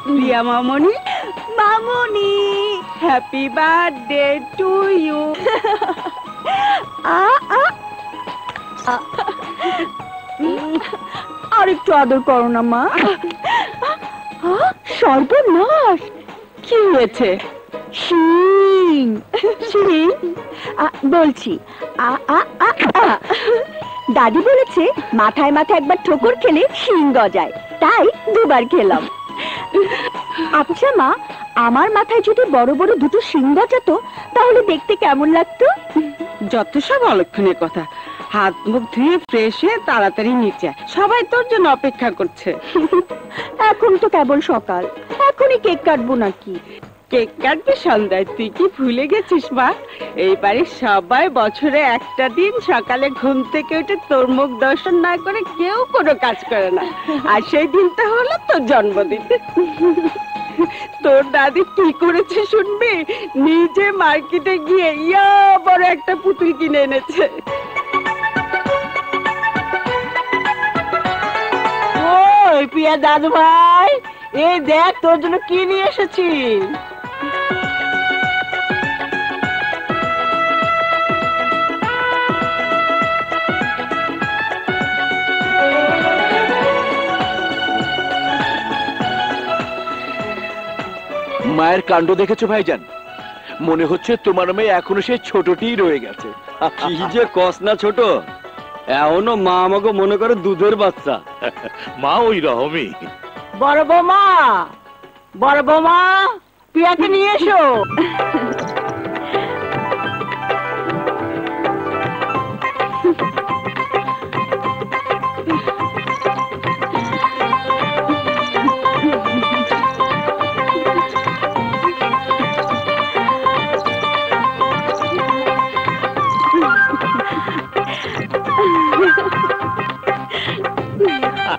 প্রিয়া মামনি, মামনি, happy birthday to you. আর একটু আদর করো না মা। সর্বনাশ, কি হয়েছে? শিং শিং বলছি, দাদি বলেছে মাথায় মাথায় একবার ঠোকর খেলে শিং গজায়, তাই দুবার খেলাম। আচ্ছা মা, আমার মাথায় যদি বড় বড় দুটো শিং গজাতো তাহলে দেখতে কেমন লাগতো? যত সব অলক্ষণের কথা। হাত মুখ ধুয়ে ফ্রেশ হয়ে তাড়াতাড়ি নিচে, সবাই তোর জন্য অপেক্ষা করছে। এখন তো কেবল সকাল, এখনই কেক কাটবো নাকি? কেক কাটবে সন্ধ্যায়, তুই কি ভুলে গেছিস মা? এই বাড়ির সবাই বছরে একটা দিন সকালে ঘুম থেকে উঠে তোর মুখ দর্শন না করে কেউ কোনো কাজ করে না, আর সেই দিনটা হলো তোর জন্মদিন। তোর দাদি কি করেছে শুনবি? নিজে মার্কেটে গিয়ে ইয়া বড় একটা পুতুল কিনে এনেছে। ওই প্রিয়া দাদু ভাই, এই দেখ তোর জন্য কি নিয়ে এসেছি। মায়ের কাণ্ড দেখেছো ভাইজান? মনে হচ্ছে তোমার মেয়ে এখনো সে ছোটটিই রয়ে গেছে। কি যে কস না ছোট, এখনো মা আমাকে মনে করে দুধের বাচ্চা। মা ওই রকমই। বড় বৌমা, বড় বৌমা, প্রিয়াকে নিয়ে এসো।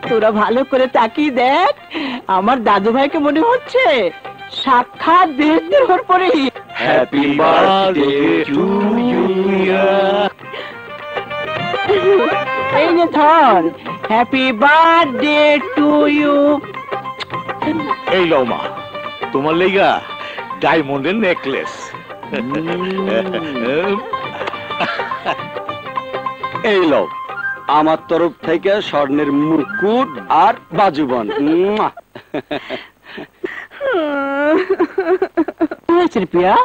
তোরা ভালো করে তাকিয়ে দেখ, আমার দাদু ভাইকে মনে হচ্ছে সাক্ষাৎ দেহের ওর পরে। Happy birthday to you. এই নে ধর, হ্যাপি বার্থডে টু ইউ। এই লও মা, তোমার লেগা ডায়মন্ডের নেকলেস। এই লও আমার তরফ থেকে স্বর্ণের মুকুট আর বাজুবন। প্রিয়া,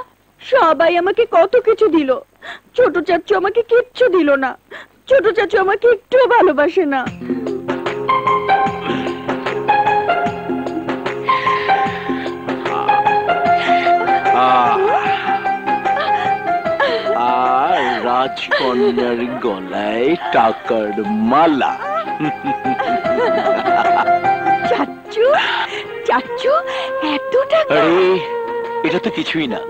সবাই আমাকে কত কিছু দিল, ছোট চাচু আমাকে কিচ্ছু দিল না। ছোট চাচু আমাকে একটুও ভালোবাসে না। আর রাজকন্যার গলায় টাকার মালা। চাচু, চাচু, এত টাকা? আরে এটা তো কিছুই না,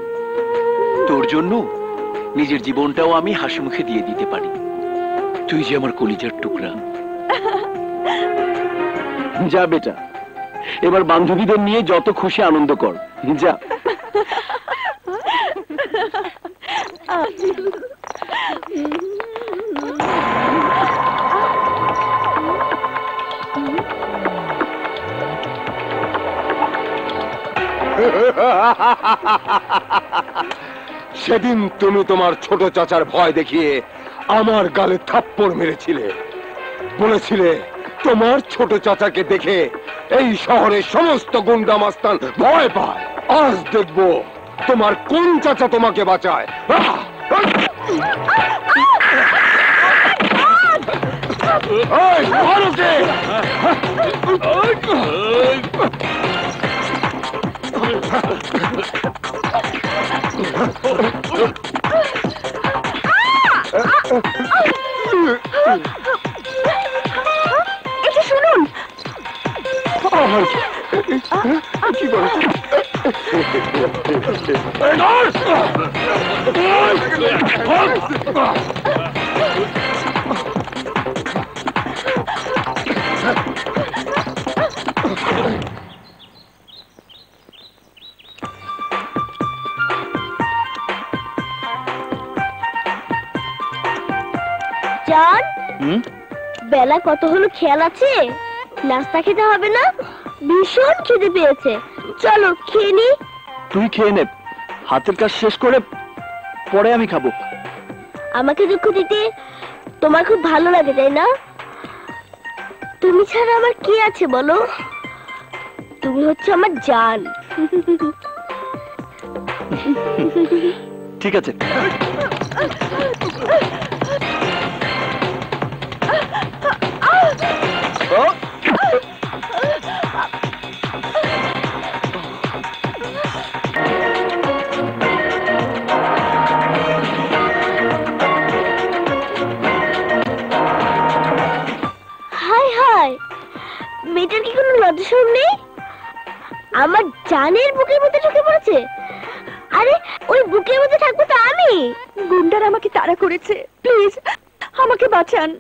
তোর জন্য নিজের জীবনটাও আমি হাসি মুখে দিয়ে দিতে পারি। তুই যে আমার কলিজার টুকরা। যা বেটা, এবার বান্ধবীদের নিয়ে যত খুশি আনন্দ কর, যা। সেদিন তুমি তোমার ছোট চাচার ভয় দেখিয়ে আমার গালে থাপ্পড় মেরেছিলে, বলেছিলে তোমার ছোট চাচাকে দেখে এই শহরের সমস্ত গুন্ডা মাস্তান ভয় পায়। আজ দেখবো তোমার কোন চাচা তোমাকে বাঁচায়। এটা শুনুন। কি করে? জান, বেলা কত হলো খেয়াল আছে? নাস্তা খেতে হবে না? ভীষণ খিদে পেয়েছে, চলো খেয়ে নি। তুই খেয়ে নে, হাতের কাজ শেষ করে পরে আমি খাবো। আমাকে দুঃখ দিতে তোমার খুব ভালো লাগে তাই না? তুমি ছাড়া আমার কি আছে বলো? তুমি হচ্ছে আমার জান। ঠিক আছে। হাই হাই, মেয়েটার কি কোনো লজ্জা নেই? আমার জানের বুকের মধ্যে ঢুকে পড়েছে। আরে ওই বুকের মধ্যে থাকবো তো আমি। গুন্ডার আমাকে তাড়া করেছে, প্লিজ আমাকে বাঁচান।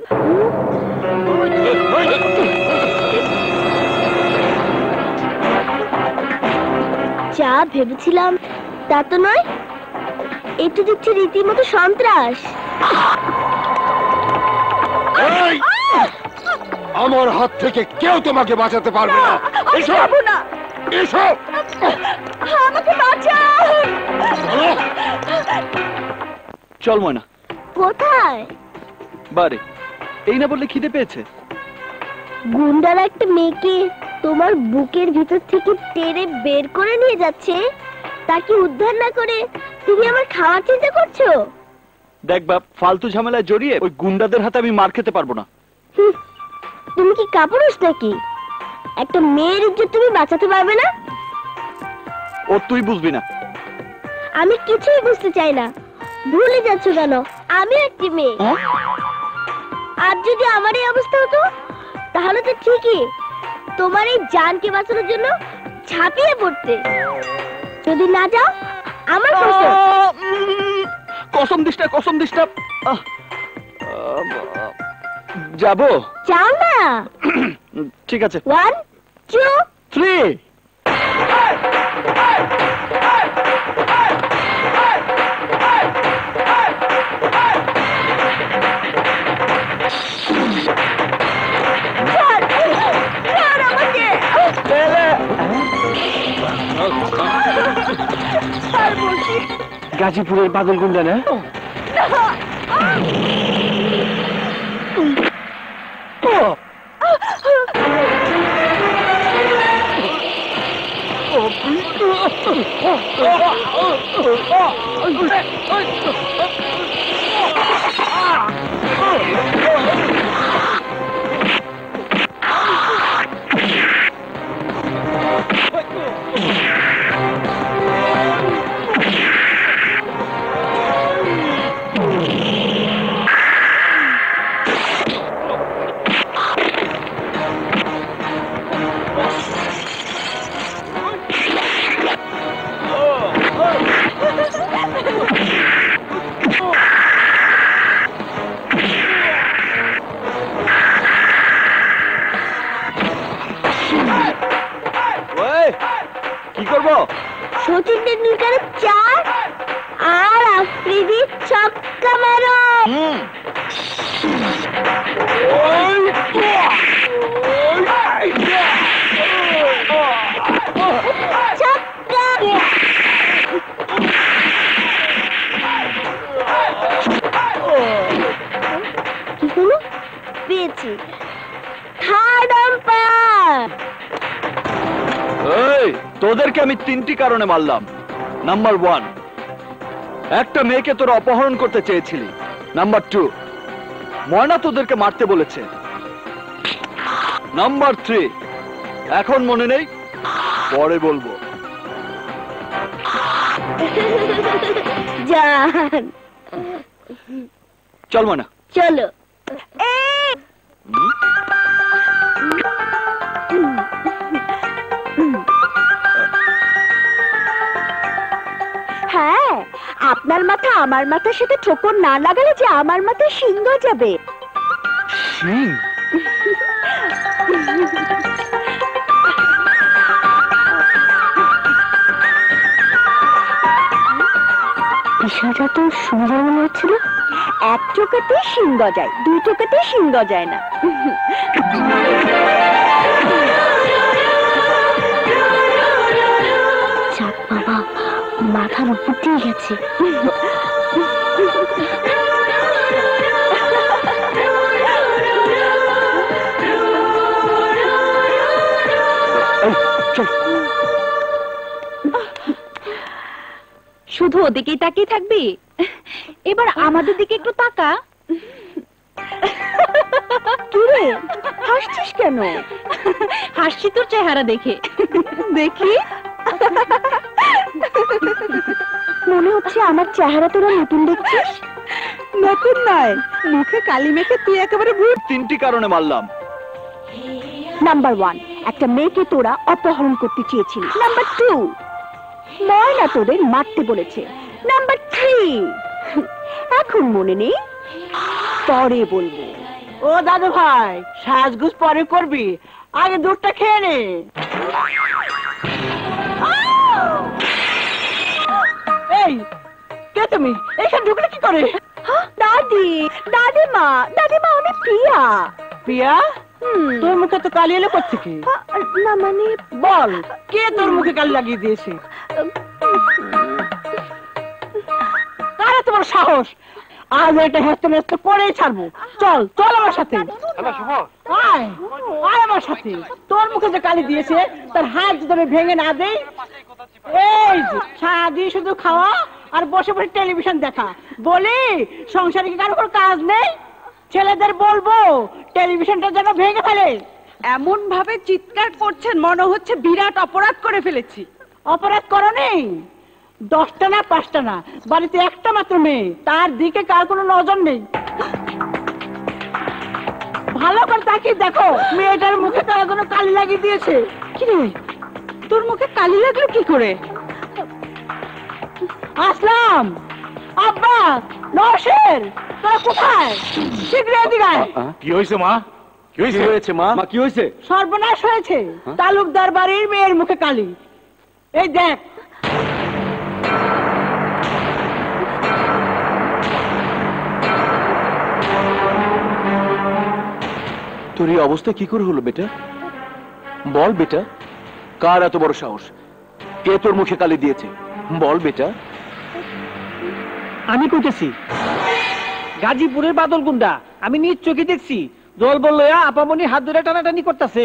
যা ভেবেছিলাম তা তো নয়, একটু দেখছি রীতিমতো সন্ত্রাস। এই! আমার হাত থেকে কেউ তোমাকে বাঁচাতে পারবে না। আমি এসো যাবো না, এসো। আমাকে বাঁচান। চল ময়না। কোথায়? বারে, এই না বললে খিদে পেয়েছে। গুন্ডারা একটা মেয়েকে তোমার বুকের ভিতর থেকে টেনে বের করে নিয়ে যাচ্ছে, তাকে উদ্ধার না করে তুমি আমার খাওয়ার চিন্তা করছো? দেখ বাপ, ফালতু ঝামেলায় জড়িয়ে ওই গুন্ডাদের হাতে আমি মার খেতে পারবো না। হুঁ, তুমি কি কাপুরুষ নাকি? একটা মেয়ের ইজ্জত তুমি বাঁচাতে পারবে না? ও তুই বুঝবি না। আমি কিছুই বুঝতে চাই না। ভুলে যাচ্ছ কেন? আমি একটি মেয়ে। আর যদি আমার এই অবস্থা হতো তাহলে তো ঠিকই তোমার এই জানকে বাঁচানোর জন্য ঝাঁপিয়ে পড়তে। যদি না যাও আমার কসম। কসম দিস না, কসম দিস না। যাবো। যাও না। ঠিক আছে। 1 2 3। ছাড় আমাকে। ছাড় বলছি। গাজীপুরের পাগল গুন্ডা না? কি করবো? সচিন টেন্ডুলকারের 4 আর আফ্রিদি ছক্কা মারো। ছক্কা। কি হলো? পেয়েছি। Third umpire. এই, তোদেরকে আমি 3টি কারণে মারলাম। নাম্বার 1, একটা মেয়েকে তোরা অপহরণ করতে চেয়েছিলি। নাম্বার 2, ময়না তোদেরকে মারতে বলেছে। নাম্বার 3, এখন মনে নেই, পরে বলবো। জান চল ময়না। চলো। হ্যাঁ, আপনার মাথা আমার মাথার সাথে ঠোকর না লাগালে যে আমার মাথায় শিং যাবে। শিং? বিষয়টা তো সুন্দর মনে হচ্ছিল। এক চোখাতে শিং যায়, 2 চোখাতে শিং যায় না। মাথা আমার ফুটিয়ে গেছে। শুধু ওদিকেই তাকিয়ে থাকবি? এবার আমাদের দিকে একটু তাকা। কিরে হাসছিস কেন? হাসছি তোর চেহারা দেখে। দেখি মনে হচ্ছে আমার চেহারা তোরা নতুন দেখছিস। নতুন নয়, মুখে কালি মেখে তুই একেবারে ভূত। 3টি কারণে মারলাম। নাম্বার 1, একটা মেয়েকে তোরা অপহরণ করতে চেয়েছিলি। নাম্বার 2, ময়না তোদের মারতে বলেছে। নাম্বার 3, এখন মনে নেই, পরে বলবো। ও দাদু ভাই, সাজগুজ পরে করবি, আগে দুধটা খেয়ে নে। এই কে তুমি? এখানে ঢুকলে কি করে? দাদি, দাদিমা, দাদিমা আমি প্রিয়া। প্রিয়া, তোর মুখে তো কালি এলো কোত্থেকে? না মানে বল, কে তোর মুখে কালি লাগিয়ে দিয়েছে? কারে তোমার সাহস? আজ এটা হেস্তে নেস্তে করেই ছাড়বো। চল চল আমার সাথে। আয় আয় আমার সাথে। তোর মুখে যে কালি দিয়েছে তার হাত যদি আমি ভেঙে না দেই। এই যে সারাদিন শুধু খাওয়া আর বসে বসে টেলিভিশন দেখা, বলি সংসারে কি কারো কোনো কাজ নেই? ছেলেদের বলবো টেলিভিশনটা যেন ভেঙে ফেলে। এমন ভাবে চিৎকার করছেন মনে হচ্ছে বিরাট অপরাধ করে ফেলেছি। অপরাধ করো নেই, 10টা না 5টা না, বাড়িতে একটা মাত্র মেয়ে, তার দিকে কার কোনো নজর নেই। ভালো করে তাকিয়ে দেখো, মেয়েটার মুখে কার কোনো কালি লাগিয়ে দিয়েছে। কি রে, তোর মুখে কালি লাগলো কি করে? আসলাম, আব্বা, নরসের, তোরা কোথায়? শীঘ্র এদিকে আয়। কি হয়েছে মা? কি হয়েছে মা? কি হয়েছে? সর্বনাশ হয়েছে, তালুকদার বাড়ির মেয়ের মুখে কালি। এই দেখ। তোর এই অবস্থা কি করে হলো বেটা? বল বেটা, কার এত বড় সাহস? কে তোর মুখে কালি দিয়েছে? বল বেটা। আমি কইতেছি, গাজীপুরের বাদল গুন্ডা, আমি নিজ চোখে দেখছি। দল বললো আপামনি হাত ধরে টানাটানি করতেছে।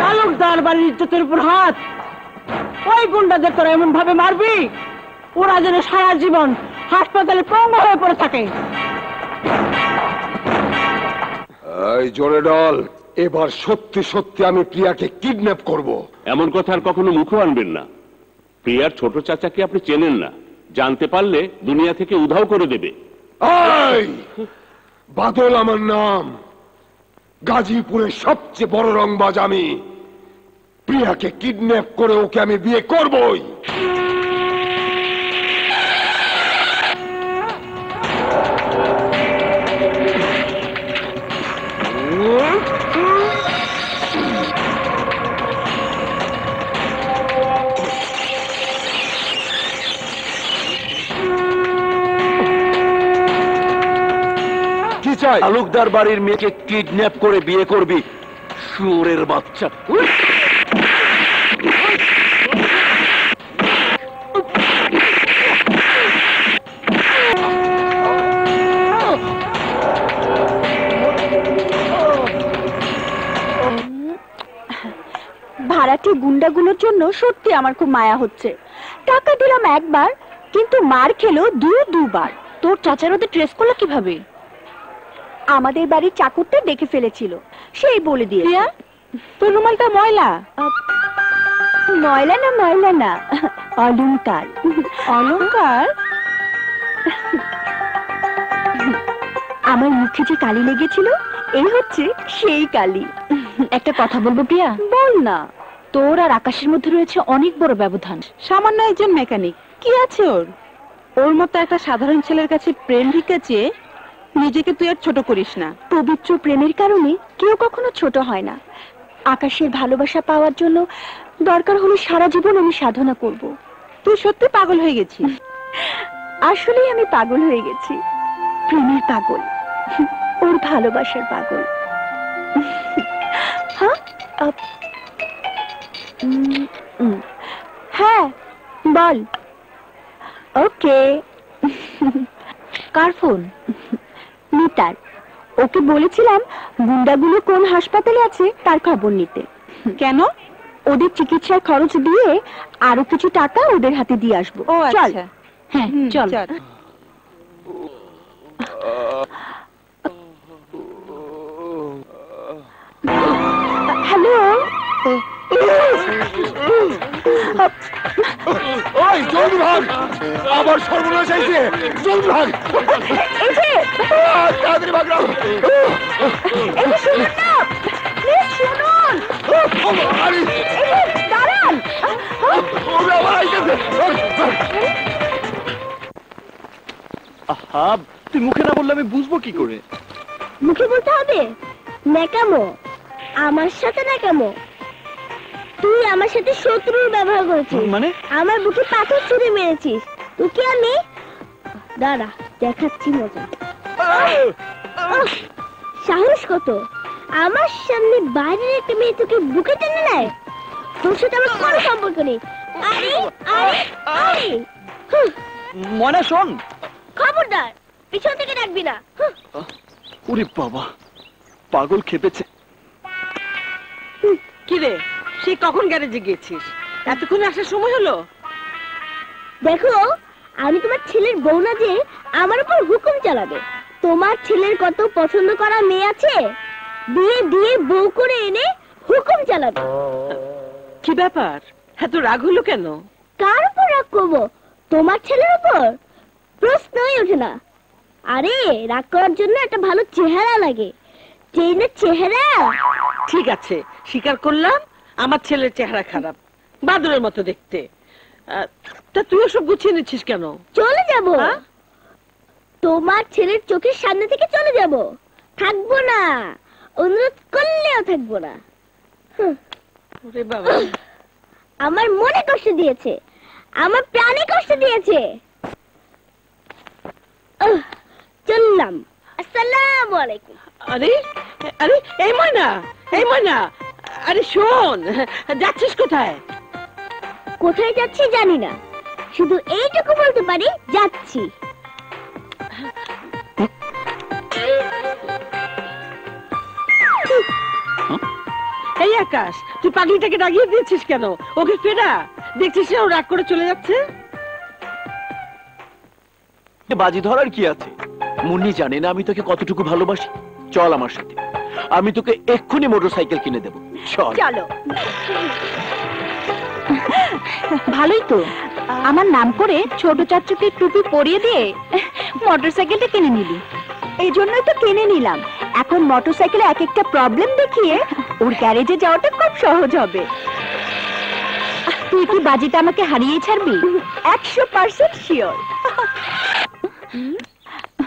তালুকদার বাড়ির ইজ্জতের উপর হাত। ওই গুন্ডাদের তোরা এমন ভাবে মারবি ওরা যেন সারা জীবন হাসপাতালে পঙ্গু হয়ে পড়ে থাকে। এই জোরে ডল, এবার সত্যি সত্যি আমি প্রিয়াকে কিডন্যাপ করব। এমন কথা আর কখনো মুখও আনবেন না। প্রিয়ার ছোট চাচাকে আপনি চেনেন না, জানতে পারলে দুনিয়া থেকে উধাও করে দেবে। এই বাদল আমার নাম, গাজীপুরের সবচেয়ে বড় রংবাজ আমি। প্রিয়াকে কিডন্যাপ করে ওকে আমি বিয়ে করবই। কি চাই? তালুকদার বাড়ির মেয়েকে কিডন্যাপ করে বিয়ে করবি, শুয়োরের বাচ্চা। ভাড়াটে গুন্ডাগুলোর জন্য সত্যি আমার খুব মায়া হচ্ছে। টাকা দিলাম একবার, কিন্তু মার খেলো দুবার। তোর চাচার ওদের ট্রেস করলো কিভাবে? আমাদের বাড়ির চাকরটা দেখে ফেলেছিল, সেই বলে দিয়ে। তোর রুমালটা ময়লা? ময়লা না ময়লা না, অলংকার। অলংকার? আমার মুখে যে কালি লেগেছিল, এই হচ্ছে সেই কালি। একটা কথা বলবো প্রিয়া? বল না। তোর আর আকাশের মধ্যে রয়েছে অনেক বড় ব্যবধান। সামান্য একজন মেকানিক, কি আছে ওর? ওর মতো একটা সাধারণ ছেলের কাছে প্রেম ভিক্ষা চেয়ে নিজেকে তুই আর ছোট করিস না। পবিত্র প্রেমের কারণে কেউ কখনো ছোট হয় না। আকাশের ভালোবাসা পাওয়ার জন্য দরকার হলে সারা জীবন আমি সাধনা করব। তুই সত্যি পাগল হয়ে গেছিস। আসলেই আমি পাগল হয়ে গেছি, প্রেমের পাগল, ওর ভালোবাসার পাগল। হ্যাঁ, হ্যাঁ বল। ওকে। কার ফোন? মিতার। ওকে বলেছিলাম গুন্ডাগুলো কোন হাসপাতালে আছে তার খবর নিতে। কেন? ওদের চিকিৎসার খরচ দিয়ে আরো কিছু টাকা ওদের হাতে দিয়ে আসবো। ও চল। আচ্ছা। হ্যাঁ চল। হ্যালো। ওই জলদি ভাগ, আবার সর্বনাশ হয়েছে, জলদি ভাগ। এই যে তাড়াতাড়ি ভাগ রাও। এই যে শুনুন না, প্লিজ শুনুন। আরে এই যে দাঁড়ান। ওরা আবার আইতেছে। আহা, তুই মুখে না বললে আমি বুঝবো কি করে? মুখে বলতে হবে? ন্যাকামো, আমার সাথে ন্যাকামো। তুই আমার সাথে শত্রুর ব্যবহার করেছিস, মানে? আমার বুকে পাথর ছুঁড়ে মেরেছিস। তোকে আমি দাঁড়া দেখাচ্ছি মজা। সাহস কত! আমার সামনে বাইরের একটা মেয়ে তোকে বুকে টেনে নেয়। তোর সাথে আমার কোনো সম্পর্ক নেই। আরে আরে আরে ময়না শোন। খবরদার, পিছন থেকে ডাকবি না। ওরে বাবা, পাগল খেপেছে। কি রে, সে কখন গ্যারেজে গিয়েছিস? এতক্ষণে আসার সময় হলো? দেখো, আমি তোমার ছেলের বউ না যে আমার উপর হুকুম চালাবে। তোমার ছেলের কত পছন্দ করা মেয়ে আছে, বিয়ে দিয়ে বউ করে এনে হুকুম চালাবে। কি ব্যাপার, এত রাগ হলো কেন? কার উপর রাগ করবো? তোমার ছেলের উপর? প্রশ্নই ওঠে না। আরে রাগ করার জন্য একটা ভালো চেহারা লাগে। চেনের চেহারা। ঠিক আছে, স্বীকার করলাম আমার ছেলের চেহারা খারাপ, বাদরের মতো দেখতে। তা তুই ওসব গুছিয়ে নিচ্ছিস কেন? চলে যাব। হ্যাঁ? তোমার ছেলের চোখের সামনে থেকে চলে যাব। থাকবো না, অনুরোধ করলেও থাকবো না। ওরে বাবা, আমার মনে কষ্ট দিয়েছে, আমার প্রাণে কষ্ট দিয়েছে। চললাম। আসসালামু আলাইকুম। আরে আরে এই ময়না, এই ময়না, আরে শোন, যাচ্ছিস কোথায়? কোথায় যাচ্ছি জানি না, শুধু এইটুকু বলতে পারি যাচ্ছি। এই আকাশ, তুই পাগলিটাকে ডাকিয়ে দিয়েছিস কেন? ওকে ফেরা, দেখছিস না ও রাগ করে চলে যাচ্ছে। বাজি ধরার কি আছে? মুন্নি জানে না আমি তোকে কতটুকু ভালোবাসি। চল আমার সাথে, আমি তোকে এক্ষুনি মোটরসাইকেল কিনে দেবো। চল। চলো। ভালোই তো, আমার নাম করে ছোট চাচুকে টুপি পরিয়ে দিয়ে মোটরসাইকেলটা কিনে নিলি। এই জন্যই তো কিনে নিলাম। এখন মোটরসাইকেলে এক একটা প্রবলেম দেখিয়ে ওর গ্যারেজে যাওয়াটা খুব সহজ হবে। তুই কি বাজিটা আমাকে হারিয়ে ছাড়বি? 100% শিওর।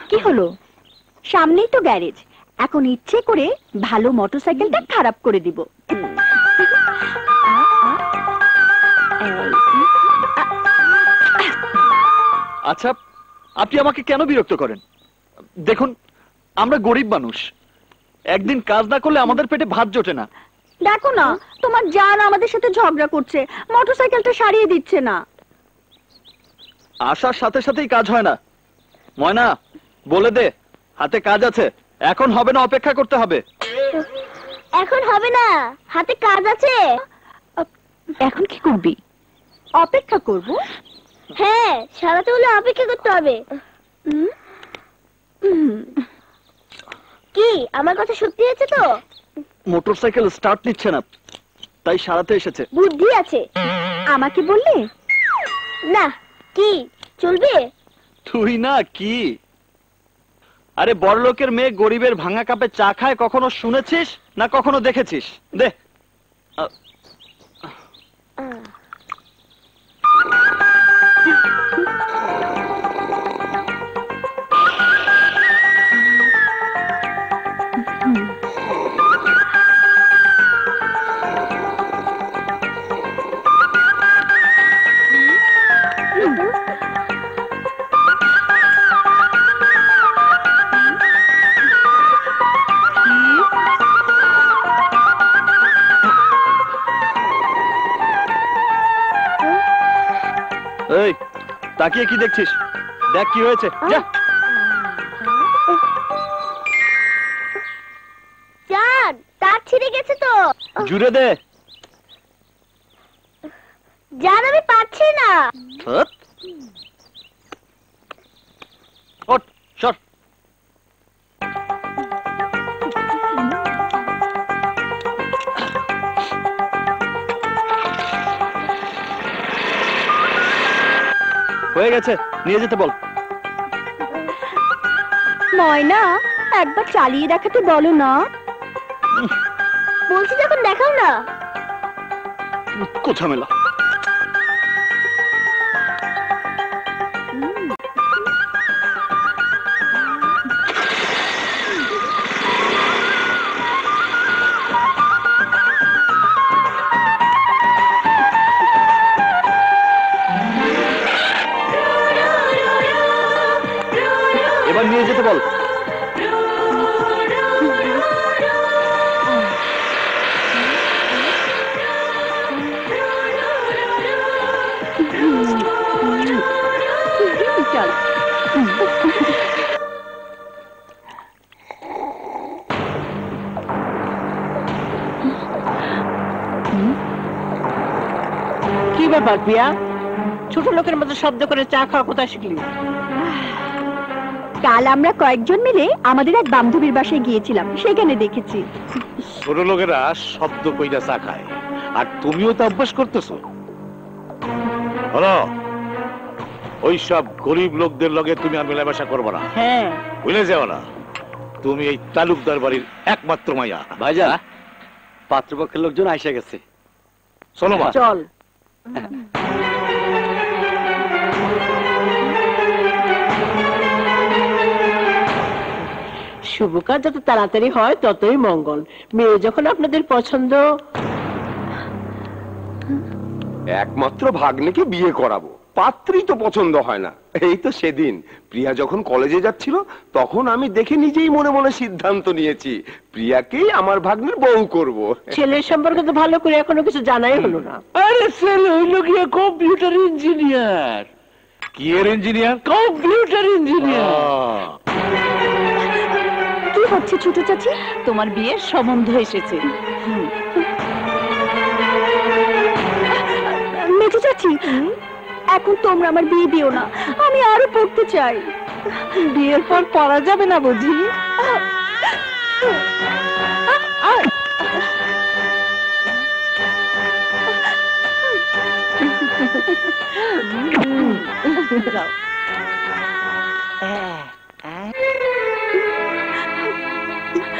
কি হলো? সামনেই তো গ্যারেজ, এখন ইচ্ছে করে ভালো মোটরসাইকেলটা খারাপ করে দিব। আচ্ছা, আপনি আমাকে কেন বিরক্ত করেন? দেখুন, আমরা গরিব মানুষ, একদিন কাজ না করলে আমাদের পেটে ভাত জোটে না। দেখো না, তোমার জান আমাদের সাথে ঝগড়া করছে, মোটরসাইকেলটা সারিয়ে দিচ্ছে না। আসার সাথে সাথেই কাজ হয় না। ময়না, বলে দে হাতে কাজ আছে, এখন হবে না, অপেক্ষা করতে হবে। এখন হবে না, হাতে কাজ আছে। এখন কি করবি? অপেক্ষা করব। হ্যাঁ, সারাতে হলে অপেক্ষা করতে হবে। কি আমার কথা সত্যি আছে তো? মোটরসাইকেল স্টার্ট নিচ্ছে না, তাই সারাতে এসেছে। বুদ্ধি আছে। আমাকে বললে না, কি চলবে? তুই না কি? আরে বড়লোকের মেয়ে গরিবের ভাঙা কাপে চা খায় কখনো শুনেছিস না কখনো দেখেছিস? দে। তাকিয়ে কি দেখছিস? দেখ কি হয়েছে, যা। জান, তার ছিঁড়ে গেছে তো। জুড়ে দে। জান, আমি পারছি না। ধুৎ। ওঠ, সর। হয়ে গেছে, নিয়ে যেতে বল। ময়না, একবার চালিয়ে দেখাতে বলো না। বলছি যখন দেখাও না। কোথা মেলা। এবার নিয়ে যেতে বল। চল। কি ব্যাপার প্রিয়া, ছোট লোকের মতো শব্দ করে চা খাওয়া কোথায় শিখলি? কাল আমরা কয়েকজন মিলে আমাদের এক বান্ধবীর বাসায় গিয়েছিলাম, সেখানে দেখেছি। ছোট লোকেরা শব্দ কইরা চা খায়, আর তুমিও তো অভ্যাস করতেছো। হলো, ওই সব গরিব লোকদের লগে তুমি আর মেলামেশা করবো না, হ্যাঁ, ভুলে যাও না তুমি এই তালুকদার বাড়ির একমাত্র মাইয়া। ভাইজান, পাত্রপক্ষের লোকজন আইসা গেছে। চলো মা। চল। শুভ কাজ যত তাড়াতাড়ি হয় ততই মঙ্গল। মেয়ে যখন আপনাদের পছন্দ। একমাত্র ভাগ্নেকে বিয়ে করাবো, পাত্রী তো পছন্দ হয় না। এই তো সেদিন প্রিয়া যখন কলেজে যাচ্ছিল, তখন আমি দেখে নিজেই মনে মনে সিদ্ধান্ত নিয়েছি প্রিয়াকেই আমার ভাগ্নের বউ করব। ছেলের সম্পর্কে তো ভালো করে এখনো কিছু জানাই হলো না। আরে ছেলে হইল গিয়ে কম্পিউটার ইঞ্জিনিয়ার। কি এর ইঞ্জিনিয়ার? Computer engineer. কি হচ্ছে ছোট চাচি? তোমার বিয়ের সম্বন্ধ এসেছে। মেজো চাচি, এখন তোমরা আমার বিয়ে দিও না, আমি আরো পড়তে চাই। বিয়ের পর পড়া যাবে না বুঝি?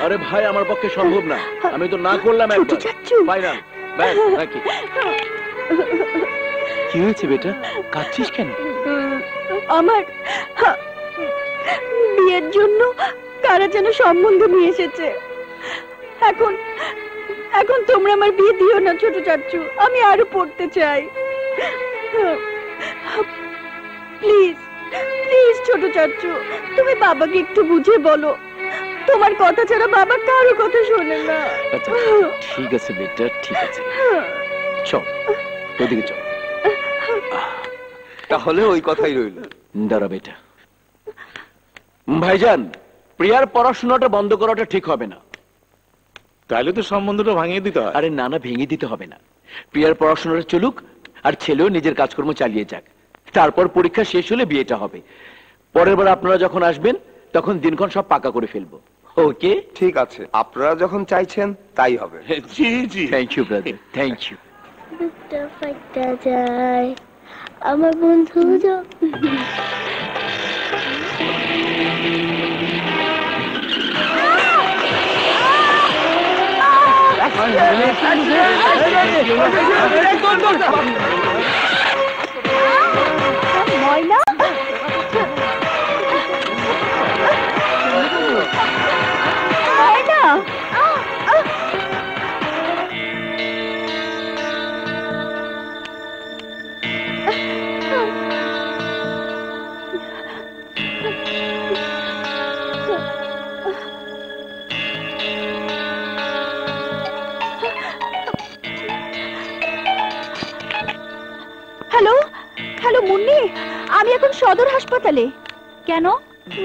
আরে ভাই, আমার পক্ষে সম্ভব না, আমি তো না করলাম ছোট একবার। চাচু। ফাইনাল ব্যাস, নাকি? কি হয়েছে বেটা, কাঁদছিস কেন? আমার বিয়ের জন্য কারা যেন সম্বন্ধ নিয়ে এসেছে। এখন এখন তোমরা আমার বিয়ে দিও না ছোট চাচু, আমি আরো পড়তে চাই। প্লিজ প্লিজ ছোট চাচু, তুমি বাবাকে একটু বুঝে বলো। তোমার কথা ছাড়া বাবা কারো কথা শোনে না। আচ্ছা, ঠিক আছে বেটা, ঠিক আছে, চল ওদিকে চল। তাহলে ওই কথাই রইল। দাঁড়া বেটা। ভাইজান, প্রিয়ার পড়াশোনাটা বন্ধ করাটা ঠিক হবে না। তাহলে তো সম্বন্ধটা ভাঙিয়ে দিতে হয়। আরে না না, ভেঙে দিতে হবে না। প্রিয়ার পড়াশোনাটা চলুক, আর ছেলেও নিজের কাজকর্ম চালিয়ে যাক। তারপর পরীক্ষা শেষ হলে বিয়েটা হবে। পরের বার আপনারা যখন আসবেন, তখন দিনক্ষণ সব পাকা করে ফেলবো। ওকে? ঠিক আছে, আপনারা যখন চাইছেন তাই হবে। জি জি। Thank you brother, thank you. বুকটা ফাটা যায় আমার বন্ধু ময়না, ময়না, হ্যালো হ্যালো মুন্নি, আমি এখন সদর হাসপাতালে। কেন?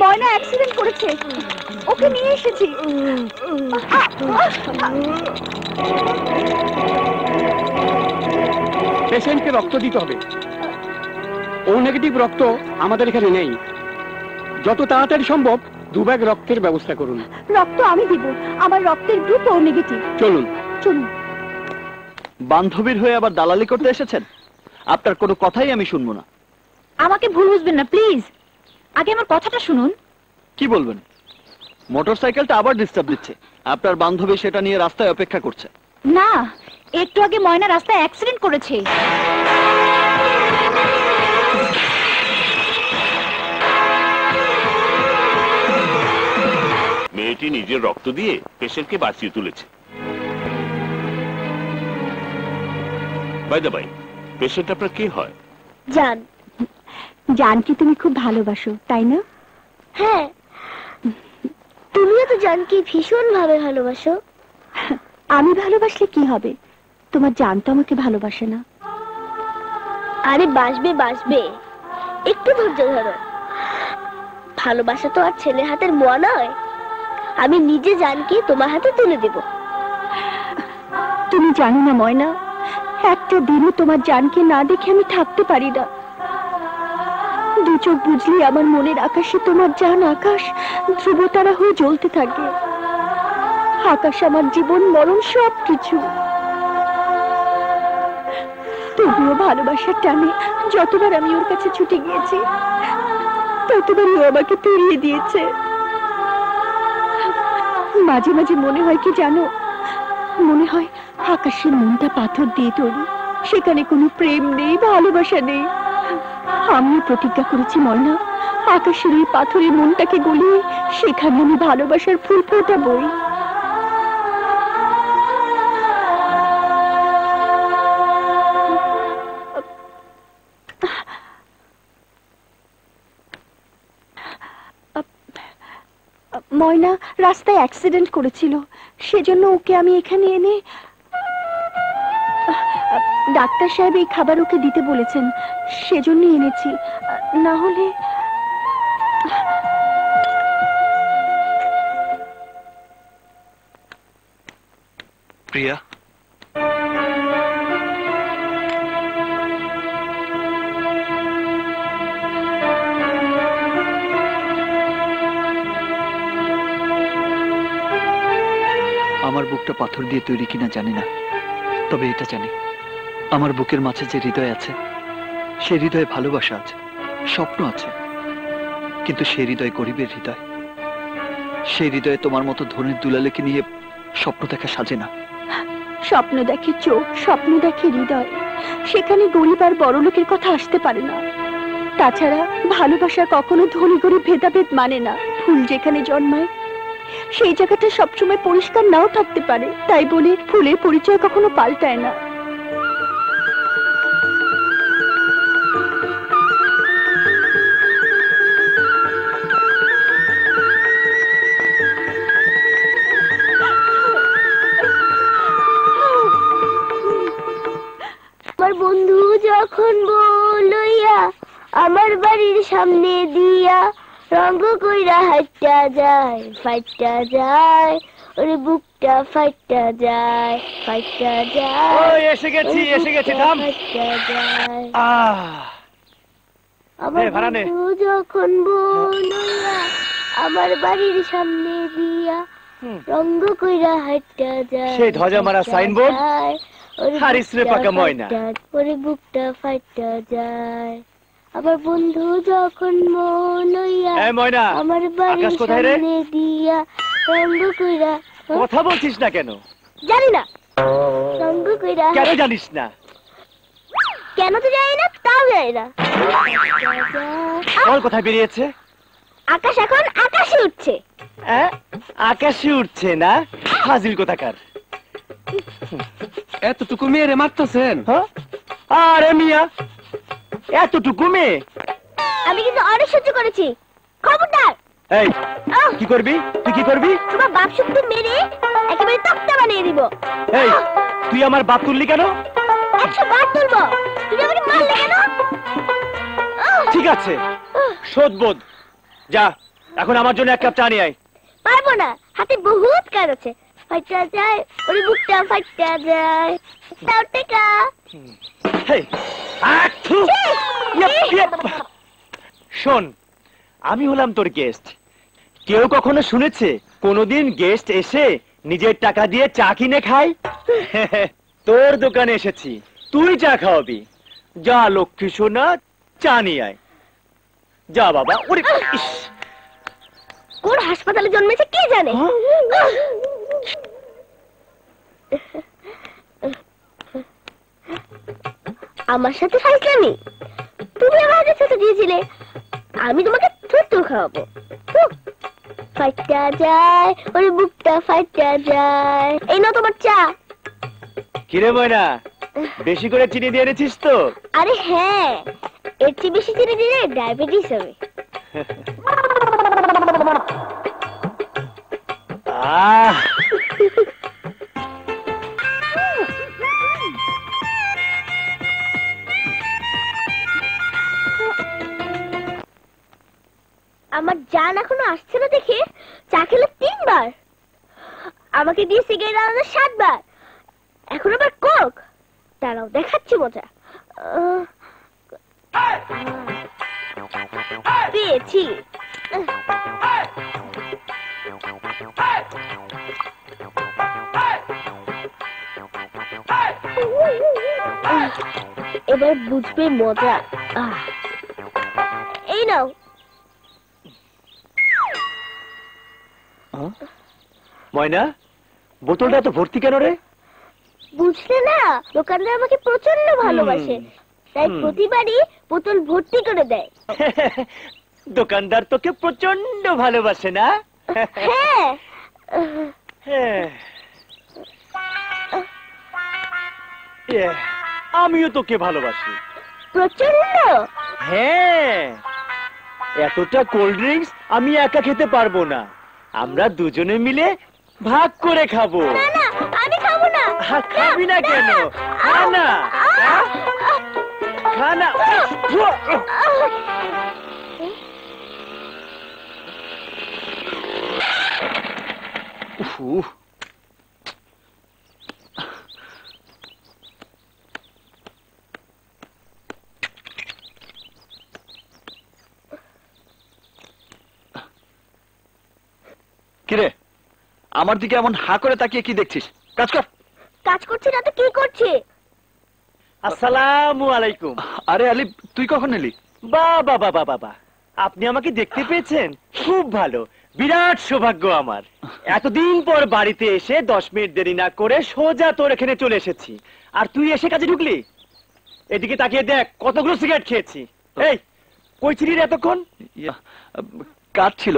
ময়না অ্যাক্সিডেন্ট করেছে, ওকে নিয়ে এসেছি। পেশেন্টকে রক্ত দিতে হবে। ও নেগেটিভ রক্ত আমাদের এখানে নেই। যত তাড়াতাড়ি সম্ভব 2 ব্যাগ রক্তের ব্যবস্থা করুন। রক্ত আমি দিব, আমার রক্তের গ্রুপ ও নেগেটিভ। চলুন চলুন। বান্ধবীর হয়ে আবার দালালি করতে এসেছেন? আপনার কোনো কথাই আমি শুনবো না। আমাকে ভুল বুঝবেন না প্লিজ, আগে আমার কথাটা শুনুন। কি বলবেন? মোটরসাইকেলটা আবার ডিস্টার্ব দিচ্ছে। আপনার বান্ধবী সেটা নিয়ে রাস্তায় অপেক্ষা করছে। না, একটু আগে ময়না রাস্তায় অ্যাক্সিডেন্ট করেছে। মেয়েটি নিজের রক্ত দিয়ে পেশেন্টকে বাঁচিয়ে তুলেছে। বাই দ্য বাই, পেশেন্ট আপনার কে হয়? জান। জানকি তুমি খুব ভালোবাসো, তাই না? হ্যাঁ, তুমিও তো জানকি ভীষণ ভাবে ভালোবাসো। আমি ভালোবাসলে কি হবে? তোমার জান তো আমাকে ভালোবাসে না। আরে বাসবে বাসবে, একটু ধৈর্য ধরো। ভালোবাসা তো আর ছেলের হাতের মোয়া নয়। আমি নিজে জানকি তোমার হাতে তুলে দেব। তুমি জানো না ময়না, একটা দিনও তোমার জানকে না দেখে আমি থাকতে পারি না। দু চোখ বুঝলি আমার মনের আকাশে তোমার জান আকাশ ধ্রুবতারা হয়ে জ্বলতে থাকে। আকাশ আমার জীবন মরণ সব কিছু। তবুও ভালোবাসার টানে যতবার আমি ওর কাছে ছুটে গিয়েছি, ততবার ও আমাকে ফিরিয়ে দিয়েছে। মাঝে মাঝে মনে হয় কি জানো, মনে হয় আকাশের মনটা পাথর দিয়ে তৈরি, সেখানে কোনো প্রেম নেই, ভালোবাসা নেই। আমিও প্রতিজ্ঞা করেছি ময়না, আকাশের ওই পাথরের মনটাকে গলিয়ে সেখানে আমি ভালোবাসার ফুল ফোটাবই। ময়না রাস্তায় অ্যাক্সিডেন্ট করেছিল, সেজন্য ওকে আমি এখানে এনে ডাক্তার সাহেব এই খাবার ওকে দিতে বলেছেন, সেজন্য এনেছি। না হলে প্রিয়া, আমার বুকটা পাথর দিয়ে তৈরি কিনা জানি না, তবে এটা জানি আমার বুকের মাঝে যে হৃদয় আছে, সে হৃদয়ে ভালোবাসা আছে, স্বপ্ন আছে। কিন্তু সে হৃদয় গরিবের হৃদয়। সেই হৃদয়ে তোমার মতো ধনের দুলালেকে নিয়ে স্বপ্ন দেখা সাজে না। স্বপ্ন দেখে চোখ, স্বপ্ন দেখে হৃদয়, সেখানে গরিব আর বড় লোকের কথা আসতে পারে না। তাছাড়া ভালোবাসা কখনো ধনী গরিব ভেদাভেদ মানে না। ফুল যেখানে জন্মায় সেই জায়গাটা সবসময় পরিষ্কার নাও থাকতে পারে, তাই বলে ফুলের পরিচয় কখনো পাল্টায় না। আমার বন্ধু যখন বলইয়া আমার বাড়ির সামনে দিয়া রঙ কইরা হাইটা যায়, ফাইটা যায়, ওরে বুকটা ফাইটা যায়, ফাইটা যায়। ওই এসে গেছি, এসে গেছি, থাম। ফাইটা যায়। নে, ভাড়া নে। আমার বন্ধু যখন বলইয়া আমার বাড়ির সামনে দিয়া রঙ কইরা হাইটা যায়, সেই ধ্বজা মারা সাইনবোর্ড, ওরে হারিসরে পাকা ময়না। ওরে বুকটা ফাইটা যায়। আমার বন্ধু যখন মনইয়া এই ময়না, আমার বাড়ির আকাশ কোথায় রে? সামনে দিয়া রঙ্গ কইরা। কথা বলছিস না কেন? জানি না রঙ্গ কইরা। কেন জানিস না? কেন তো জানি না, তাও জানি না। বল কোথায় বেরিয়েছে? আকাশ এখন আকাশে উঠছে। আকাশে উঠছে না? হাজির কোথাকার। এতটুকু মেয়েরে মারতেছেন? আরে মিয়া, এতটুকু মেয়ে? আমি কিন্তু অনেক সহ্য করেছি, খবরদার। এই কি করবি? তুই কি করবি? তোমার বাপ শুদ্ধ মেরে একেবারে তক্তা বানিয়ে দিব। এই তুই আমার বাপ তুললি কেন? 100 বার তুলবো। তুমি আমাকে মারলে কেন? ঠিক আছে, শোধবোধ। যা, এখন আমার জন্য এক কাপ চা নিয়ে আয়। পারবো না, হাতে বহুত কাজ আছে। ফাইটা যায়, ওরে বুকটা ফাইটা যায়। তাও টেকা। হেই, আথু! শোন, আমি হলাম তোর গেস্ট। কেউ কখনো শুনেছে কোনোদিন গেস্ট এসে নিজের টাকা দিয়ে চা কিনে খায়? তোর দোকানে এসেছি, তুই চা খাওয়াবি। যা লক্ষ্মী সোনা, চা নিয়ে আয়। যা বাবা। ওরে ইস! কোন হাসপাতালে জন্মেছে কে জানে। আমার সাথে ফাইজলামি? তুমি আমার হাতে ছোট দিয়েছিলে, আমি তোমাকে থুতু খাওয়াবো। ফাইটা যায়, ওরে বুকটা ফাইটা যায়। এই নাও তোমার চা। কিরে ময়না, বেশি করে চিনি দিয়ে এনেছিস তো? আরে হ্যাঁ, এর চেয়ে বেশি চিনি দিলে ডায়াবেটিস হবে। আহ, আমার জান এখনো আসছে না দেখে চা খেলে 3 বার, আমাকে দিয়ে সিগারেট আলাদা 7 বার, এখন আবার কোক। দাঁড়াও দেখাচ্ছি মজা। পেয়েছি। এবার বুঝবে মজা। এই নাও। ময়না, বোতলটা তো ভর্তি কেন রে? বুঝলে না, দোকানদার আমাকে প্রচন্ড ভালোবাসে, তাই প্রতিবারই বোতল ভর্তি করে দেয়। দোকানদার তোকে প্রচন্ড ভালোবাসে না? হ্যাঁ। আমিও তোকে ভালোবাসি প্রচন্ড। হ্যাঁ, এতটা কোল্ড ড্রিঙ্কস আমি একা খেতে পারবো না, আমরা দুজনে মিলে ভাগ করে খাবো। না না, আমি খাবো না। খাবি না কেন? খা না, খা না। কিরে, আমার দিকে এমন হা করে তাকিয়ে কি দেখছিস? কাজ কর। কাজ করছে না তো কি করছে? আসসালামু আলাইকুম। আরে আলিফ, তুই কখন এলি? বাবা বাবা বাবা, আপনি আমাকে দেখতে পেয়েছেন? খুব ভালো, বিরাট সৌভাগ্য আমার। এতদিন পর বাড়িতে এসে 10 মিনিট দেরি না করে সোজা তোর এখানে চলে এসেছি, আর তুই এসে কাজে ঢুকলি। এদিকে তাকিয়ে দেখ, কতগুলো সিগারেট খেয়েছি। এই, কই ছিলি রে এতক্ষণ? কাজ ছিল।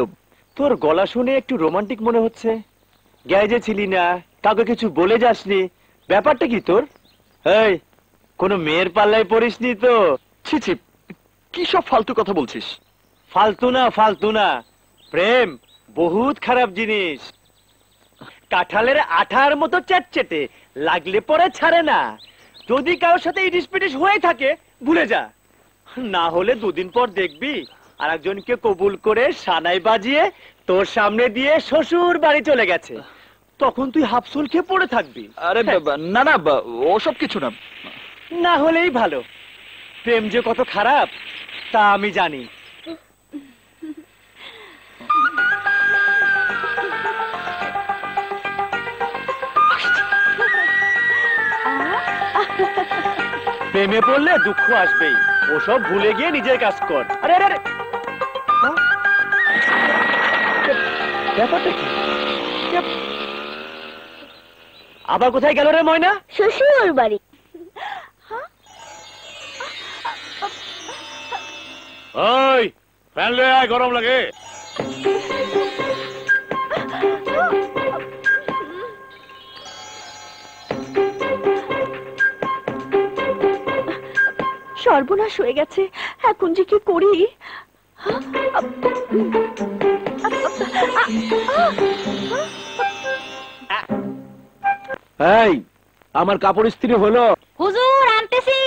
তোর গলা শুনে একটু রোমান্টিক মনে হচ্ছে। গ্যারেজে ছিলি না, কাউকে কিছু বলে যাসনি, ব্যাপারটা কি তোর? এই, কোনো মেয়ের পাল্লায় পড়িসনি তো? ছি ছি, কি সব ফালতু কথা বলছিস? ফালতু না, ফালতু না। প্রেম বহুত খারাপ জিনিস। কাঁঠালের আঠার মতো চ্যাটচেটে, লাগলে পরে ছাড়ে না। যদি কারোর সাথে ইটিস পিটিস হয়ে থাকে ভুলে যা, না হলে 2 দিন পর দেখবি আর একজনকে কবুল করে সানাই বাজিয়ে তোর সামনে দিয়ে শ্বশুর বাড়ি চলে গেছে। তখন তুই হাফসুল খেয়ে পড়ে থাকবি। আরে না না, ওসব কিছু না। না হলেই ভালো। প্রেম যে কত খারাপ তা আমি জানি। প্রেমে পড়লে দুঃখ আসবেই, ওসব ভুলে গিয়ে নিজের কাজ কর। আরে আরে আরে, ব্যাপারটা কি? আবার কোথায় গেল রে ময়না? শ্বশুর বাড়ি। ওই ফ্যান লয়ে আয়, গরম লাগে। সর্বনাশ হয়ে গেছে, এখন যে কি করি? এই, আমার কাপড় ইস্ত্রি হলো? হুজুর আনতেছি।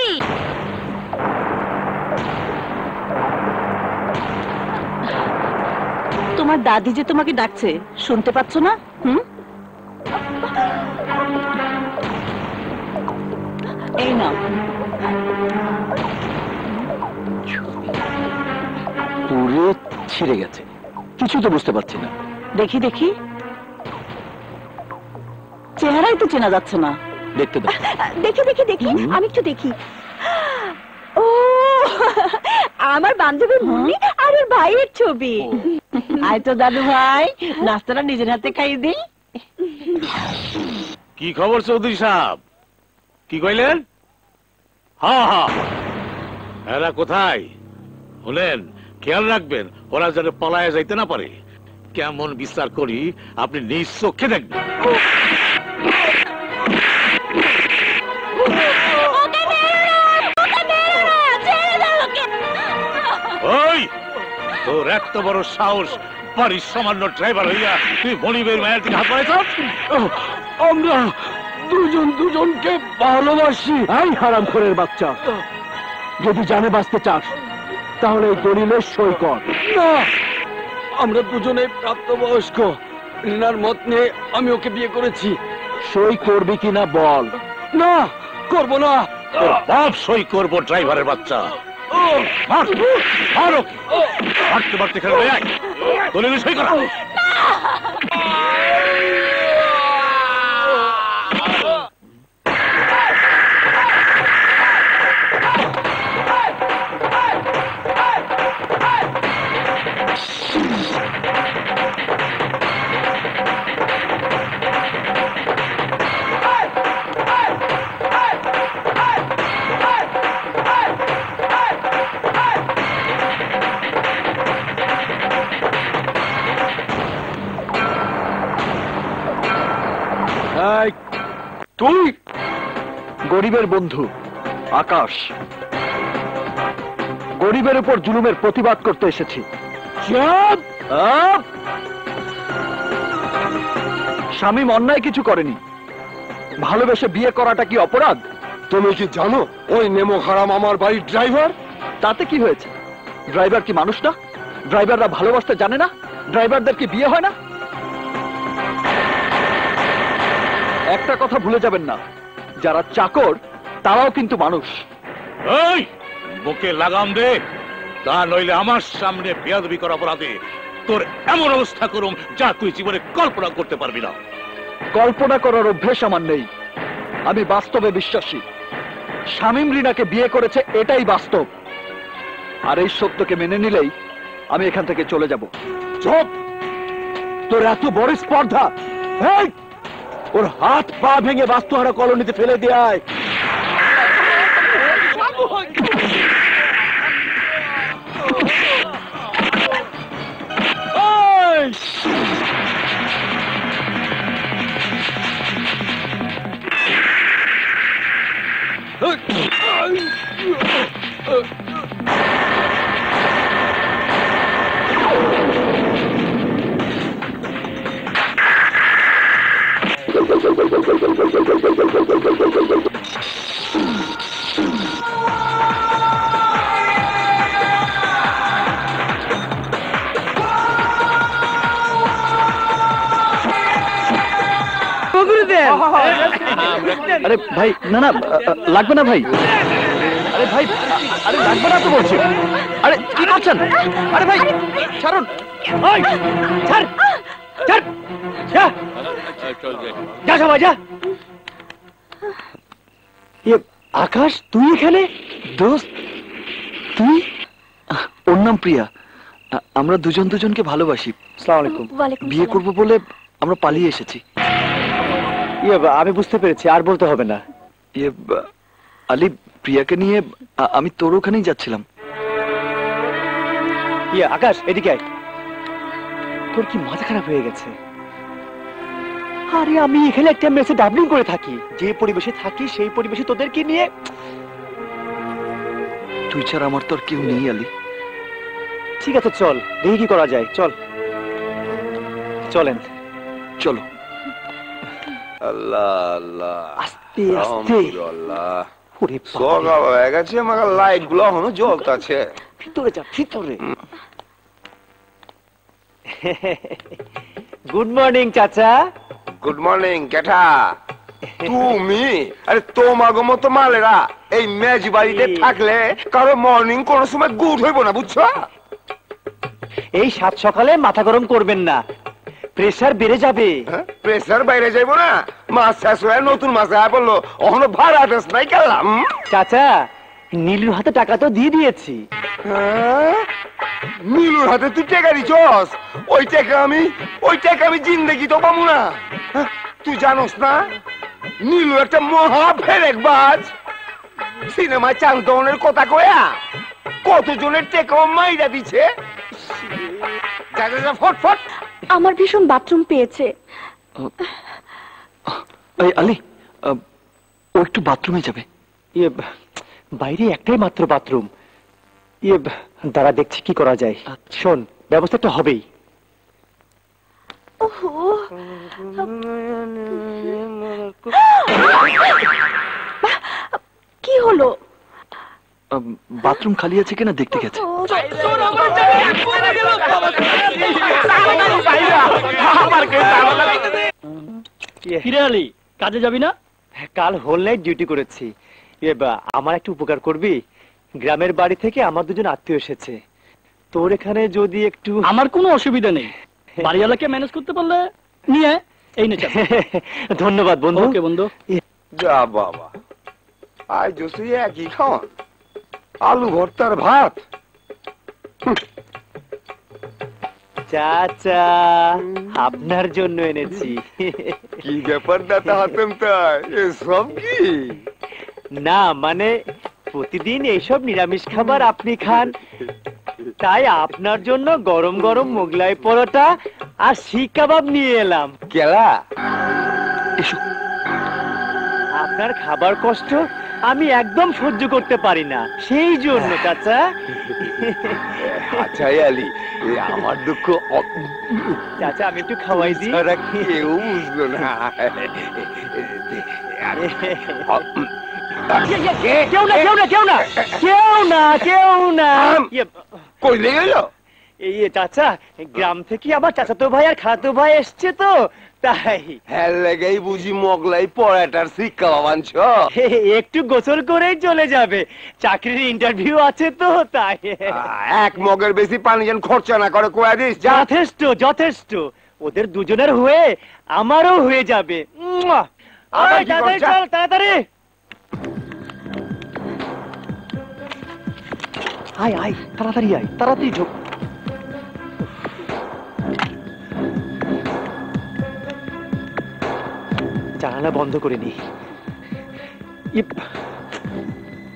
আমার দাদি যে তোমাকে ডাকছে, শুনতে পাচ্ছ না? এই নাও। পুরো ছিঁড়ে গেছে, কিছু তো বুঝতে পারছি না। দেখি দেখি, চেহারাই তো চেনা যাচ্ছে না। দেখতে দাও। দেখি দেখি দেখি, আমি একটু দেখি। ও, আমার বান্ধবী মুন্নি আর ওর ভাইয়ের ছবি। আয় তো দাদু ভাই, নাস্তাটা নিজের হাতে খাইয়ে দিই। কি খবর চৌধুরী সাহেব? কি কইলেন? হ্যাঁ হ্যাঁ, এরা কোথায়? বলেন, খেয়াল রাখবেন ওরা যেন পলায় যাইতে না পারে। কেমন বিচার করি আপনি নিজ চোখে দেখবেন। ওই তোর এত বড় সাহস, বাড়ির সামান্য ড্রাইভার হইয়া তুই মনিবের মায়ের দিকে হাত বাড়াইছ? আমরা দুজন দুজনকে ভালোবাসি। এই হারামখোরের বাচ্চা, যদি জানে বাঁচতে চাস তাহলে এই দলিলে সই কর। না, আমরা দুজনে প্রাপ্তবয়স্ক। রিনার মত নিয়ে আমি ওকে বিয়ে করেছি। সই করবি কিনা বল। না, করব না। তোর বাপ সই করবো ড্রাইভারের বাচ্চা। মার, মার ওকে। মারতে মারতে খেলে আয়, দলিলে সই করা। তুই গরিবের বন্ধু আকাশ, গরিবের উপর জুলুমের প্রতিবাদ করতে এসেছি। শামীম অন্যায় কিছু করেনি, ভালোবেসে বিয়ে করাটা কি অপরাধ? তুমি কি জানো ওই নেমো হারাম আমার বাড়ির ড্রাইভার? তাতে কি হয়েছে? ড্রাইভার কি মানুষ না? ড্রাইভাররা ভালোবাসতে জানে না? ড্রাইভারদের কি বিয়ে হয় না? একটা কথা ভুলে যাবেন না, যারা চাকর তারাও কিন্তু মানুষ। এই বুকে লাগাম দে, তা নইলে আমার সামনে বেয়াদবি করা অপরাধে তোর এমন অবস্থা করুম যা তুই জীবনে কল্পনা করতে পারবি না। কল্পনা করার অভ্যেস আমার নেই, আমি বাস্তবে বিশ্বাসী। শামীম রিনাকে বিয়ে করেছে, এটাই বাস্তব। আর এই সত্যকে মেনে নিলেই আমি এখান থেকে চলে যাব। চুপ! তোর এত বড় স্পর্ধা! এই, ওর হাত পা ভেঙে বাস্তুহারা কলোনিতে ফেলে দেয়। আরে ভাই, না না, লাগবে না ভাই। আরে ভাই, আরে লাগবে না তো বলছি। আরে কি করছেন? আরে ভাই ছাড়ুন। ছাড়, ছাড়, যা, যা সবাই যা। আকাশ, তুই এখানে? দোস্ত তুই? ওর নাম প্রিয়া। আমরা দুজন দুজনকে ভালোবাসি। আসসালামু আলাইকুম। বিয়ে করব বলে আমরা পালিয়ে এসেছি। আমি বুঝতে পেরেছি, আর বলতে হবে না। আলী, প্রিয়াকে নিয়ে আমি তোর ওখানেই যাচ্ছিলাম। আকাশ, এদিকে আয়। তোর কি মাথা খারাপ হয়ে গেছে? আরে আমি এখানে একটা মেসে ডাবলিং করে থাকি, যে পরিবেশে থাকি সেই পরিবেশে তোদেরকে নিয়ে। তুই ছাড়া আমার তোর কেউ নেই আলী। ঠিক আছে চল, দেখি কি করা যায়। চল, চলেন। চলো। আল্লাহ আল্লাহ, আস্তে আস্তে। আল্লাহ, ওরে সকাল হয়ে গেছে, আমার লাইট গুলো এখনো জ্বলতেছে। ভিতরে যা, ভিতরে। গুড মর্নিং চাচা। গুড মর্নিং কেঠা তুমি? আরে তোমাগো মতো মালেরা এই মেজ বাড়িতে থাকলে কারো মর্নিং কোনো সময় গুড হইব না, বুঝছো? এই সাত সকালে মাথা গরম করবেন না, প্রেসার বেড়ে যাবে। প্রেসার বাইরে যাইবো না? মাছ শেষ হয়ে নতুন মাছ আয় বললো, ওখানে ভাড়া টেস নাই করলাম। চাচা নীলুর হাতে টাকা তো দিয়ে দিয়েছি। নীলুর হাতে তুই টাকা দিছস? ওই টাকা আমি জিন্দেগি তো পাবো না। তুই জানোস না নীলু একটা মহা ফেরেকবাজ। সিনেমায় চান্দনের কথা কয়া কতজনের টেকাও মাইরা দিছে। যা যা যা, ফট। আমার ভীষণ বাথরুম পেয়েছে। এই আলী, ও একটু বাথরুমে যাবে। ইয়ে বাইরে একটাই মাত্র বাথরুম। ইয়ে দাঁড়া দেখছি কি করা যায়। শোন, ব্যবস্থা তো হবেই। কি হলো? বাথরুম খালি আছে কিনা দেখতে গেছে। কিরে আলী, কাজে যাবি না? কাল হোল নাইট ডিউটি করেছি। আমার একটু উপকার করবি? গ্রামের বাড়ি থেকে আমার দুজন আত্মীয় এসেছে, তোর এখানে যদি একটু। আমার কোনো অসুবিধা নেই, বাড়িওয়ালাকে ম্যানেজ করতে পারলে নিয়ে এই নে। ধন্যবাদ বন্ধু। ওকে বন্ধু। যা বাবা, আজ জোসে একই খাওয়ান, আলু ভর্তার ভাত। চাচা আপনার জন্য এনেছি। কি ব্যাপার দাদা হাতেম? তাই এসব কি? না মানে প্রতিদিন এইসব নিরামিষ খাবার আপনি খান, তাই আপনার জন্য গরম গরম মোগলাই পরোটা আর শিক কাবাব নিয়ে এলাম। কেলা এসো। আপনার খাবার কষ্ট আমি একদম সহ্য করতে পারি না, সেই জন্য চাচা। আচ্ছা আলী, আমার দুঃখ চাচা আমি একটু খাওয়াই দিই। সারা কেউ বুঝলো না। কেউ না। কইলে গেল এই চাচা, গ্রাম থেকে আমার চাচাতো ভাই আর খালাতো ভাই এসছে তো, তাই। হ্যাঁ লেগেই বুঝি মোগলাই পরাটার শিক্ষা বাবানছ। একটু গোসল করেই চলে যাবে, চাকরির ইন্টারভিউ আছে তো, তাই। এক মগের বেশি পানি যেন খরচা না করে কয়া দিস। যথেষ্ট যথেষ্ট, ওদের দুজনের হয়ে আমারও হয়ে যাবে। চল তাড়াতাড়ি আয় আয়, তাড়াতাড়ি আয়, তাড়াতাড়ি ঢোক। জানালা বন্ধ করে নি।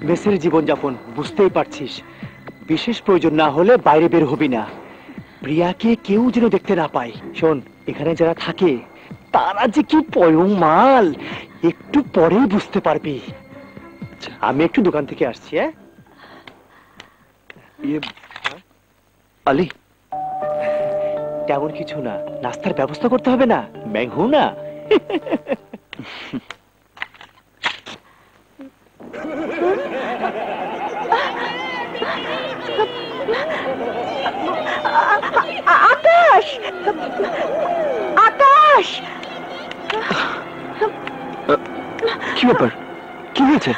মেসের জীবনযাপন বুঝতেই পারছিস, বিশেষ প্রয়োজন না হলে বাইরে বের হবি না। প্রিয়াকে কেউ যেন দেখতে না পায়। শোন, এখানে যারা থাকে তারা যে কি পয়ং মাল, একটু পরেই বুঝতে পারবি। আমি একটু দোকান থেকে আসছি। আলী, তেমন কিছু না, নাস্তার ব্যবস্থা করতে হবে না, ম্যাংহু না। আকাশ, আকাশ! কি ব্যাপার? কি হয়েছে?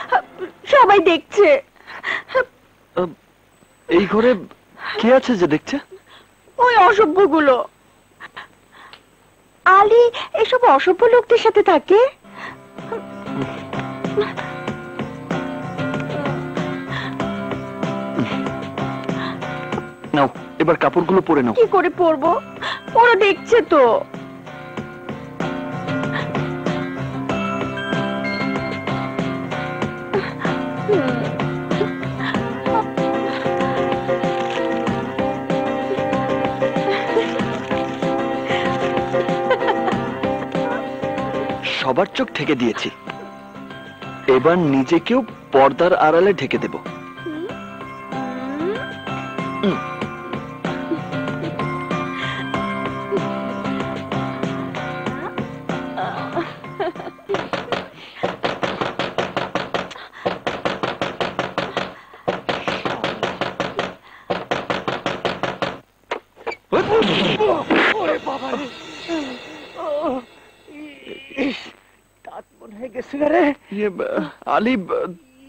সবাই দেখছে। এই ঘরে কে আছে যে দেখছে? ওই অসভ্যগুলো। আলী এসব অসভ্য লোকদের সাথে থাকে। নাও, এবার কাপড়গুলো পরে নাও। কি করে পরবো? ওরা দেখছে তো। সবার চোখ ঢেকে দিয়েছি, এবার নিজেকেও পর্দার আড়ালে ঢেকে দেব। দাঁত মনে হয়ে গেছে রে। আলী,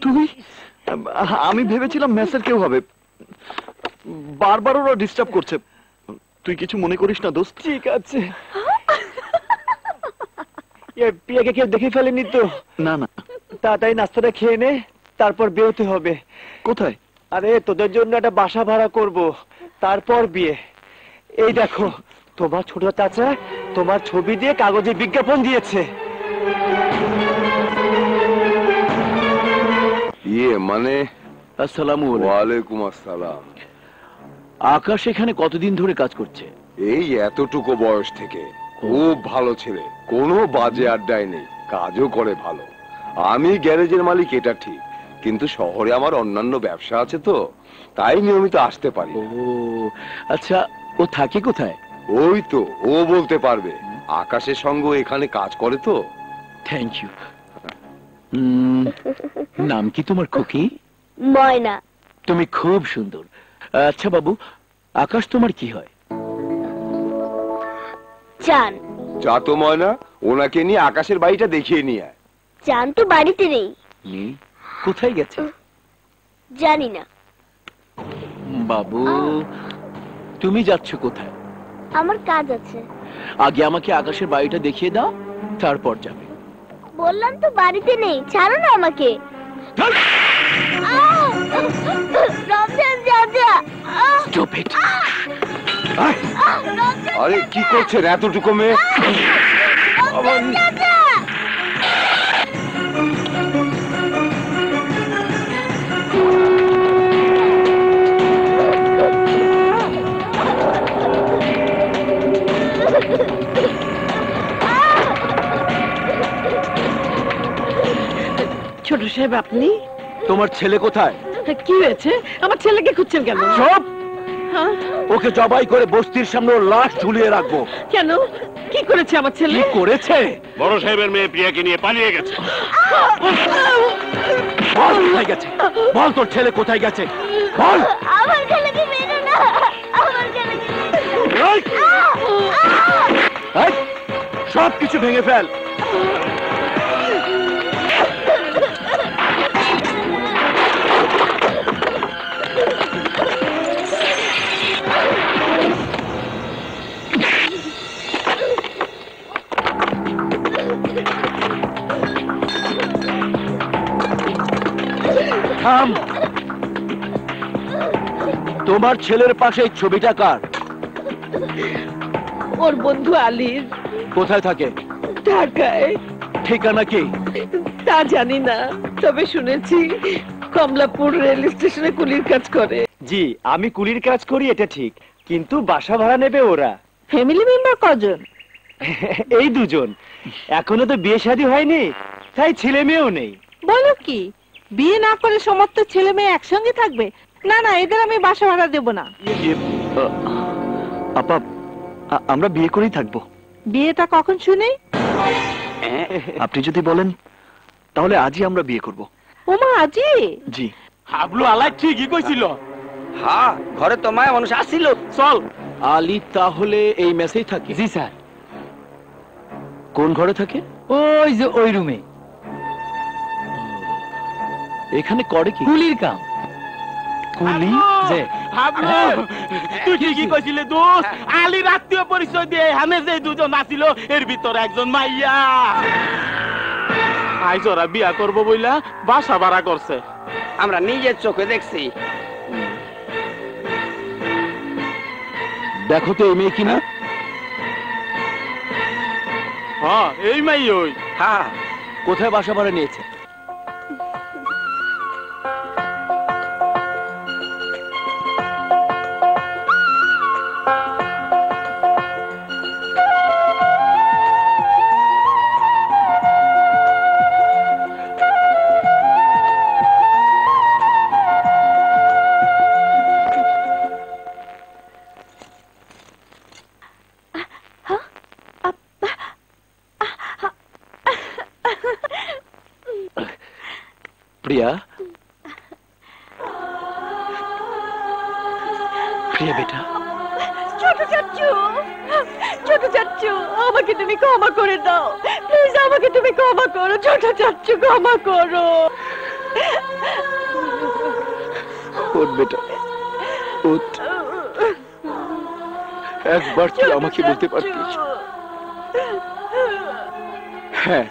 তুই? আমি ভেবেছিলাম মেসের কেউ হবে, বারবার ওরা ডিস্টার্ব করছে। তুই কিছু মনে করিস না দোস্ত? ঠিক আছে। পিয়াকে কেউ দেখে ফেলেনি তো? না না। তাড়াতাড়ি নাস্তাটা খেয়ে নে, তারপর বেরোতে হবে। কোথায়? আরে তোদের জন্য একটা বাসা ভাড়া করব, তারপর বিয়ে। এই দেখো, তোমার ছোট চাচা তোমার ছবি দিয়ে কাগজে বিজ্ঞাপন দিয়েছে। মানে? আসসালামু আলাইকুম। ওয়ালাইকুম আসসালাম। আকাশ এখানে কতদিন ধরে কাজ করছে? এই এতটুকু বয়স থেকে। খুব ভালো ছেলে, কোনো বাজে আড্ডায় নেই, কাজও করে ভালো। আমি গ্যারেজের মালিক এটা ঠিক, কিন্তু শহরে আমার অন্যান্য ব্যবসা আছে তো, তাই নিয়মিত আসতে পারি। ও আচ্ছা, ও থাকে কোথায়? ওই তো ও বলতে পারবে, আকাশের সঙ্গে এখানে কাজ করে তো। Thank you. নাম কি তোমার খুকি? ময়না। তুমি খুব সুন্দর। আচ্ছা বাবু, আকাশ তোমার কি হয়? চান। যা তো ময়না, ওনাকে নিয়ে আকাশের বাড়িটা দেখিয়ে নিয়ে আয়। চান তো বাড়িতে নেই। কোথায় গেছে? জানি না। বাবু, তুমি যাচ্ছ কোথায়? আমার কাজ আছে। আগে আমাকে আকাশের বাড়িটা দেখিয়ে দাও, তারপর যাবে। বললাম তো বাড়িতে নেই, ছাড়ো না আমাকে। রমজান চাচা। আরে কি করছেন এতটুকু মেয়ে? ছোট সাহেব, আপনি? তোমার ছেলে কোথায়? কি হয়েছে? আমার ছেলেকে খুঁজছেন কেন? সব ওকে জবাই করে বস্তির সামনে ওর লাশ ঝুলিয়ে রাখবো। কেন? কি করেছে আমার ছেলে? কি করেছে? বড় সাহেবের মেয়ে প্রিয়াকে নিয়ে পালিয়ে গেছে। বল কোথায় গেছে, বল তোর ছেলে কোথায় গেছে, বল। আমার ছেলেকে মেরো না, আমার ছেলেকে। সব কিছু ভেঙে ফেল। তোমার ছেলের পাশে এই ছবিটা কার? ওর বন্ধু আলীর। কোথায় থাকে? ঢাকায়। ঠিকানা কি? তা জানি না, তবে শুনেছি কমলাপুর রেল স্টেশনে কুলির কাজ করে। জি, আমি কুলির কাজ করি, এটা ঠিক, কিন্তু বাসা ভাড়া নেবে ওরা। ফ্যামিলি মেম্বার কজন? এই দুজন। এখনো তো বিয়ে শাদী হয়নি, তাই ছেলে মেয়েও নেই। বলো কি, বিয়ে না করে সমস্ত ছেলে মেয়ে একসঙ্গে থাকবে? না না, এদের আমি বাসা ভাড়া দেব না। আপা, আমরা বিয়ে করেই থাকবো। বিয়েটা কখন শুনি? আপনি যদি বলেন তাহলে আজই আমরা বিয়ে করব। ওমা, আজই? জি। হাবলু আলাই ঠিকই কইছিল। হ্যাঁ, ঘরে তো মায়া মানুষ আসছিল। চল। আলী তাহলে এই মেসেই থাকে? জি স্যার। কোন ঘরে থাকে? ওই যে ওই রুমে। এখানে করে কি? কুলির কাম। কুলি? যে হাবলু, তুই ঠিকই কইছিলে দোস্ত। আলীর আত্মীয় পরিচয় দিয়ে এখানে যে দুজন আছিল, এর ভিতরে একজন মাইয়া। আইজ ওরা বিয়া করবো বইলা বাসা ভাড়া করছে। আমরা নিজের চোখে দেখছি। দেখো তো এই মেয়ে কিনা। হ্যাঁ, এই মাই ওই। হ্যাঁ। কোথায় বাসা ভাড়া নিয়েছে? प्रिया, प्रिया बेटा। छोटू चाचू, छोटू চাচ্চু, আমাকে তুমি ক্ষমা করে দাও, প্লিজ আমাকে তুমি ক্ষমা করো, ছোট চাচ্চু ক্ষমা করো। ওঠ বেটা, ওঠ। একবার তুই আমাকে বলতে পারতিস, হ্যাঁ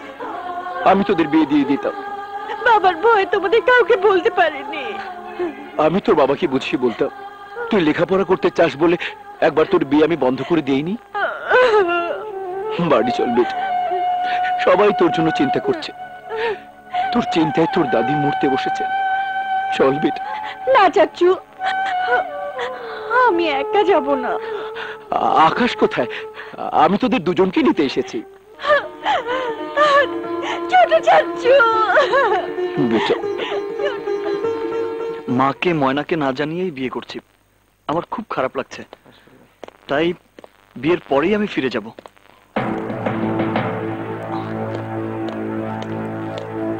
আমি তোদের বিয়ে দিয়ে দিতাম। বাবার ভয় তোমাদের কাউকে বলতে পারিনি। আমি তোর বাবাকে বুঝিয়ে বলতাম, তুই লেখাপড়া করতে চাস বলে একবার তোর বিয়ে আমি বন্ধ করে দেইনি। বাড়ি চল বেটা, সবাই তোর জন্য চিন্তা করছে, তোর চিন্তায় তোর দাদি মরতে বসেছে। চল বেটা। না চাচ্চু, আমি একা যাব না। আকাশ কোথায়? আমি তোদের দুজনকে নিতে এসেছি। ছোট চাচ্চু। বেটা, মাকে ময়নাকে না জানিয়েই বিয়ে করছি, আমার খুব খারাপ লাগছে, তাই বিয়ের পরেই আমি ফিরে যাব।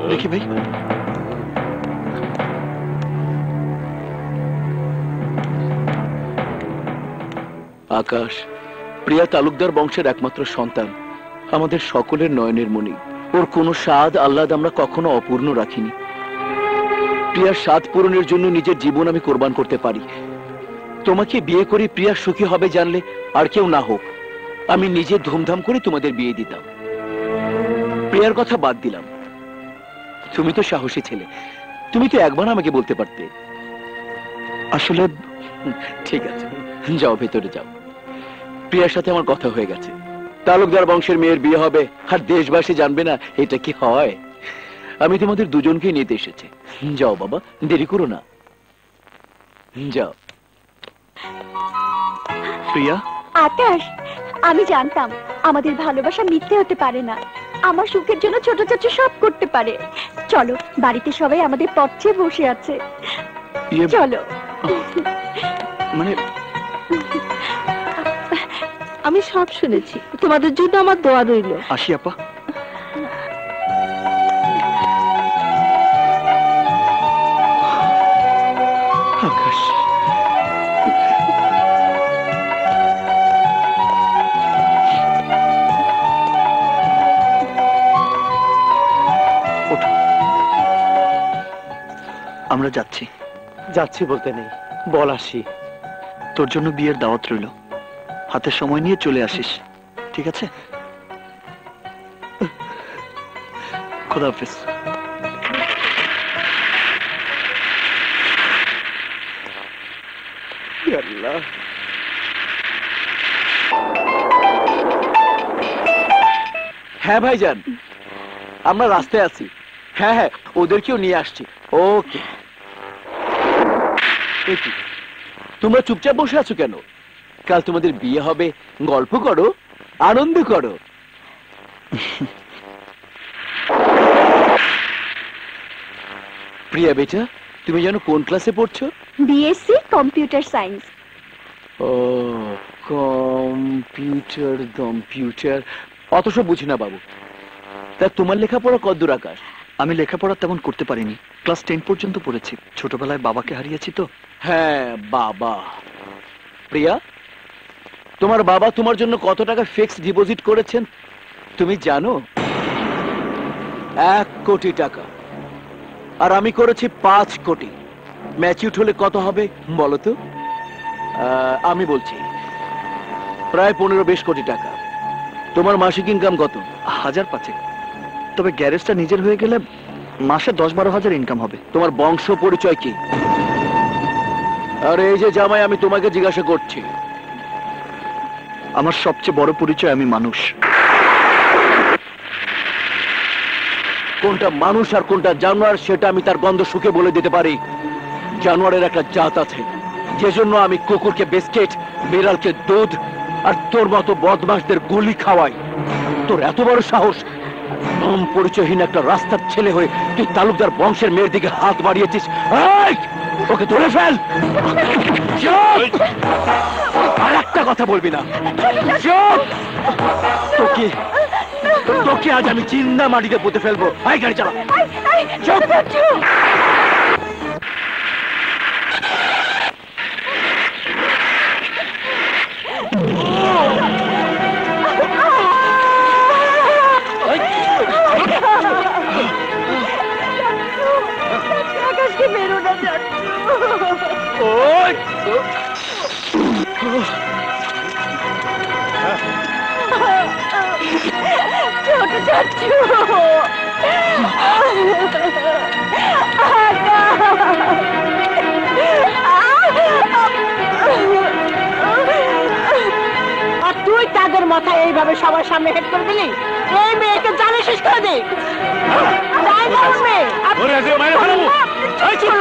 দেখি ভাই, আকাশ প্রিয়া তালুকদার বংশের একমাত্র সন্তান, আমাদের সকলের নয়নের মণি। ওর কোনো স্বাদ আহ্লাদ আমরা কখনো অপূর্ণ রাখিনি। প্রিয়ার স্বাদ পূরণের জন্য নিজের জীবন আমি কোরবান করতে পারি। তোমাকে বিয়ে করে প্রিয়া সুখী হবে জানলে আর কেউ না হোক, আমি নিজে ধুমধাম করে তোমাদের বিয়ে দিতাম। প্রিয়ার কথা বাদ দিলাম, তুমি তো সাহসী ছেলে, তুমি তো একবার আমাকে বলতে পারতে। আসলে ঠিক আছে, যাও ভেতরে যাও। প্রিয়ার সাথে আমার কথা হয়ে গেছে, তালুকদার বংশের মেয়ের বিয়ে হবে আর দেশবাসী জানবে না, এটা কি হয়? আমি তোমাদের দুজনকে নিতে এসেছি। যাও বাবা, দেরি করো না, যাও। প্রিয়া। আকাশ, আমি জানতাম আমাদের ভালোবাসা মিথ্যে হতে পারে না, আমার সুখের জন্য ছোট চাচু সব করতে পারে। চলো, বাড়িতে সবাই আমাদের পথে বসে আছে, চলো। মানে আমি সব শুনেছি, তোমাদের জন্য আমার দোয়া রইল। আসি আপা। আকাশ, আমরা যাচ্ছি। যাচ্ছি বলতে নেই, বল আসি। তোর জন্য বিয়ের দাওয়াত রইল, হাতে সময় নিয়ে চলে আসিস, ঠিক আছে? খোদা হাফেজ। হ্যাঁ ভাইজান, আমরা রাস্তায় আছি। হ্যাঁ হ্যাঁ, ওদেরকেও নিয়ে আসছি। ওকে। তোমরা চুপচাপ বসে আছো কেন? কাল তোমাদের বিয়ে হবে, গল্প করো, আনন্দ করো। প্রিয়া বেটা, তুমি জানো কোন ক্লাসে পড়ছো? BSc computer science. ও, কম্পিউটার অত সব বুঝি না বাবু। তা তোমার লেখাপড়া কতদূর আকাশ? আমি লেখাপড়া তেমন করতে পারিনি, ক্লাস 10 পর্যন্ত পড়েছি। ছোটবেলায় বাবাকে হারিয়েছি তো। হ্যাঁ বাবা। প্রিয়া, তোমার বাবা তোমার জন্য কত টাকা ফিক্সড ডিপোজিট করেছেন তুমি জানো? 1 কোটি টাকা। আর আমি করেছি 5 কোটি। ম্যাচিউর হলে কত হবে বলো তো? আমি বলছি প্রায় 15-20 কোটি টাকা। তোমার মাসিক ইনকাম কত? 1000-5। তবে গ্যারেজটা নিজের হয়ে গেলে মাসে 10-12 হাজার ইনকাম হবে। তোমার বংশ পরিচয় কি? আর এই যে জামাই, আমি তোমাকে জিজ্ঞাসা করছি। আমার সবচেয়ে বড় পরিচয় আমি মানুষ। কোনটা মানুষ আর কোনটা জানোয়ার সেটা আমি তার গন্ধ শুকে বলে দিতে পারি। জানোয়ারের একটা জাত আছে, যে জন্য আমি কুকুরকে বিস্কিট, বিড়ালকে দুধ আর তোর মতো বদমাশদের গুলি খাওয়াই। তোর এত বড় সাহস, নাম পরিচয়হীন একটা রাস্তার ছেলে হয়ে তুই তালুকদার বংশের মেয়ের দিকে হাত বাড়িয়েছিস। ওকে ধরে ফেল। আর একটা কথা বলবি না। তোকে আজ আমি চিন্তা মাটিতে পুঁতে ফেলবো। আয় গাড়ি চালা। আর তুই তাদের মাথায় এইভাবে সবার সামনে হেড করে দিলি? এই মেয়েকে জানে শেষ করে দে। যাই না ওর মেয়ে। ওরে আজকে মায়ের ফেলাবো। এই চুপ।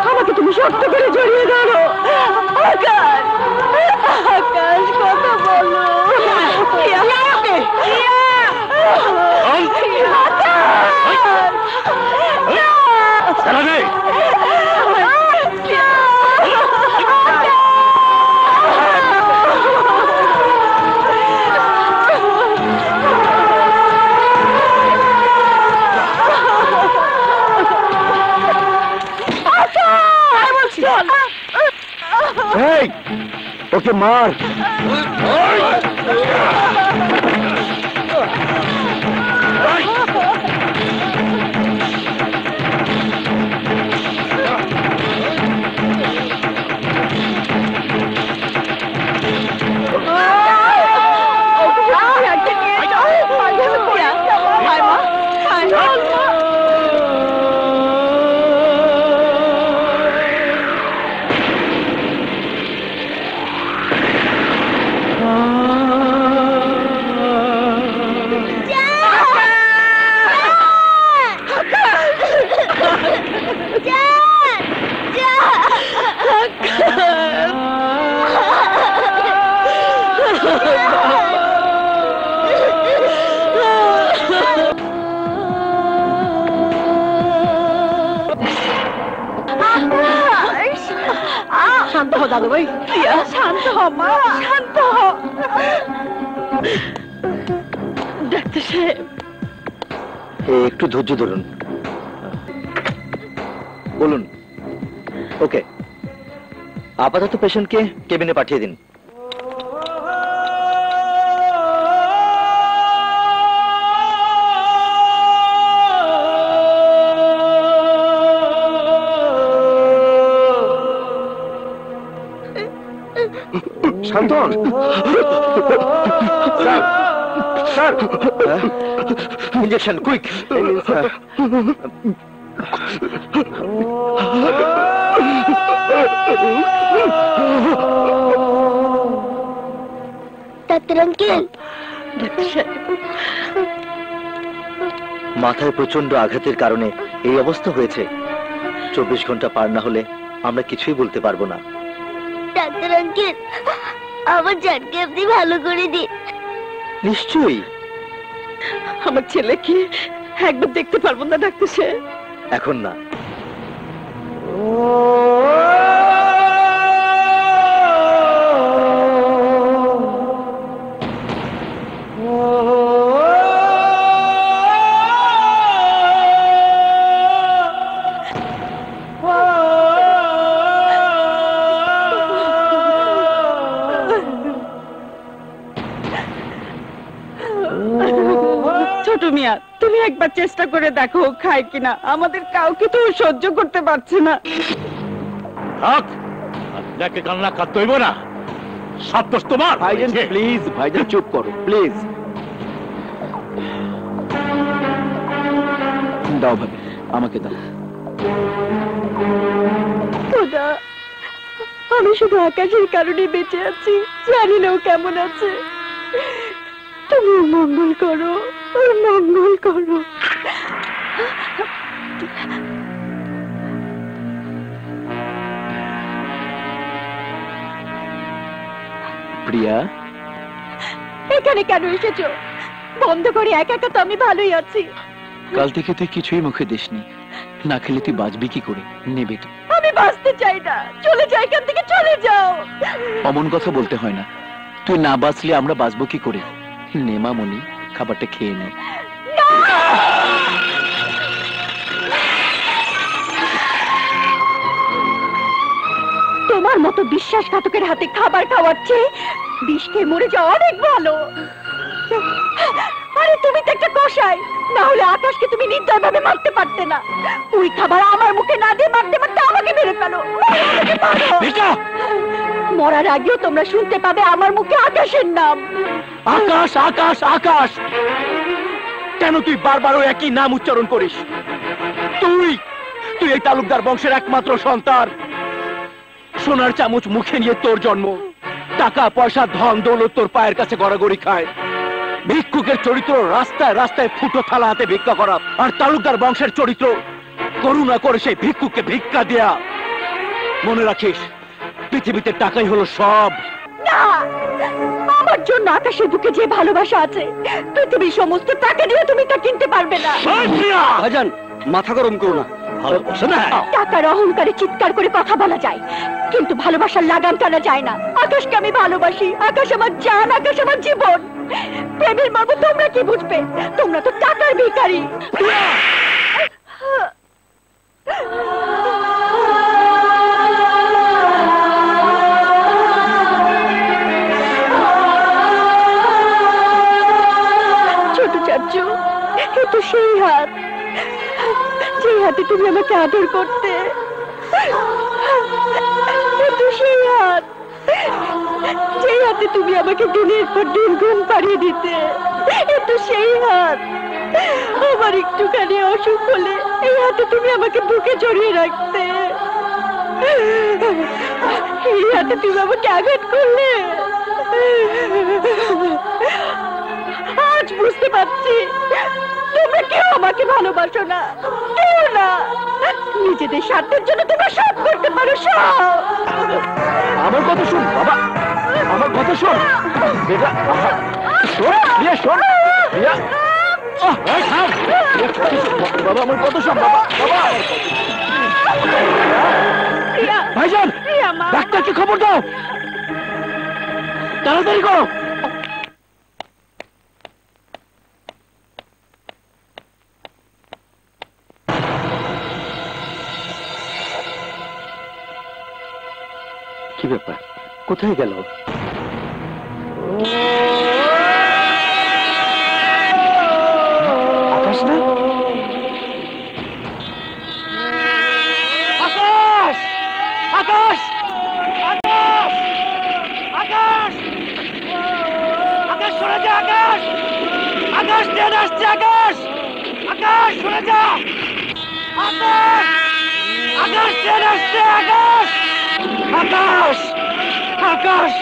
আমাকে তুমি শক্ত করে জড়িয়ে ধরো। আকাশ, আকাশ কথা বলো। ওকে মার। শান্ত হো দাদু ভাই, শান্ত হ মা, শান্ত হ। ডাক্তার সাহেব, একটু ধৈর্য ধরুন। বলুন। ওকে, আপাতত পেশেন্টকে কেবিনে পাঠিয়ে দিন। Shantan, sir, injection quick. Doctor uncle, মাথায় প্রচন্ড আঘাতের কারণে এই অবস্থা হয়েছে। 24 ঘন্টা পার না হলে আমরা কিছুই বলতে পারবো না। ডাক্তার আঙ্কেল, আমার জানকে আপনি ভালো করে দিন। নিশ্চয়ই। আমার ছেলেকে একবার দেখতে পারবো না ডাক্তার সাহেব? এখন না। ছোট মিয়া, তুমি একবার চেষ্টা করে দেখো খায় কিনা। আমাদের কাউকে তো সহ্য করতে পারছে না। থাক, আপনাকে কান্না কাঁদতে হইব না। সব দোষ তোমার। ভাইজান প্লিজ, ভাইজান চুপ করো প্লিজ। দাও ভাবি, আমাকে দাও। খোদা, আমি শুধু আকাশের কারণে বেঁচে আছি, জানি না ও কেমন আছে। তুমি মঙ্গল করো, ওর মঙ্গল করো। প্রিয়া, এখানে কেন এসেছো? বন্ধ করে একা একা তো আমি ভালোই আছি। কাল থেকে তুই কিছুই মুখে দিসনি, না খেলে তুই বাঁচবি কি করে? নে বেটা। আমি বাঁচতে চাই না, চলে যাও এখান থেকে, চলে যাও। অমন কথা বলতে হয় না, তুই না বাঁচলে আমরা বাঁচবো কি করে? নে মামনি, খাবারটা খেয়ে নে। তোমার মতো বিশ্বাসঘাতকের হাতে খাবার খাওয়াচ্ছে বিষ খেয়ে মরে যাওয়া অনেক ভালো। আরে তুমি তো একটা কসাই, না হলে আকাশকে তুমি নির্দয়ভাবে মারতে পারতে না। ওই খাবার আমার মুখে না দিয়ে মারতে মারতে আমাকে মেরে ফেলো। মরার আগেও তোমরা শুনতে পাবে আমার মুখে আকাশের নাম। আকাশ আকাশ আকাশ, কেন তুই বারবার ওই একই নাম উচ্চারণ করিস? তুই তুই এই তালুকদার বংশের একমাত্র সন্তান। সোনার চামচ মুখে নিয়ে তোর জন্ম, টাকা পয়সা ধন দৌলত তোর পায়ের কাছে গড়াগড়ি খায়। ভিক্ষুকের চরিত্র রাস্তায় রাস্তায় ফুটো থালা হাতে ভিক্ষা করা, আর তালুকদার বংশের চরিত্র করুণা করে সেই ভিক্ষুককে ভিক্ষা দেয়া। মনে রাখিস, পৃথিবীতে টাকাই হলো সব। না, আমার জন্য আকাশের বুকে যে ভালোবাসা আছে, পৃথিবীর সমস্ত টাকা দিয়ে তুমি তা কিনতে পারবে না। ভাইজান, মাথা গরম করো না। টাকার অহংকারে চিৎকার করে কথা বলা যায়, কিন্তু ভালোবাসার লাগাম টানা যায় না। আকাশকে আমি ভালোবাসি, আকাশ আমার জান, আকাশ আমার জীবন। প্রেমের মর্ম তোমরা কি বুঝবে? তোমরা তো টাকার ভিখারি। ছোট চাচু, এ তো সেই হাত, যে হাতে তুমি আমাকে আদর করতে। এ তো সেই হাত, যে হাতে তুমি আমাকে দিনের পর দিন ঘুম পাড়িয়ে দিতে। এ তো সেই হাত, আমার একটুখানি অসুখ হলে এই হাতে তুমি আমাকে বুকে জড়িয়ে রাখতে। এই হাতে তুমি আমাকে আঘাত করলে। আজ বুঝতে পারছি তোমরা কেউ আমাকে ভালোবাসো না, কেউ না। নিজেদের স্বার্থের জন্য তোমরা সব করতে পারো, সব। আমার কথা শোন বাবা, আমার কথা শোন বেটা। শোন প্রিয়া, শোন প্রিয়া। বাবা আমার কথা শোন বাবা। বাবা ভাইজান, ডাক্তারকে খবর দাও, তাড়াতাড়ি করো। কি ব্যাপার, কোথায় গেল? আকাশ না? আকাশ আকাশ আকাশ আকাশ আকাশ, সরে যা আকাশ। আকাশ ট্রেন আসছে, আকাশ আকাশ সরে যা। আকাশ আকাশ ট্রেন আসছে, আকাশ আকাশ আকাশ।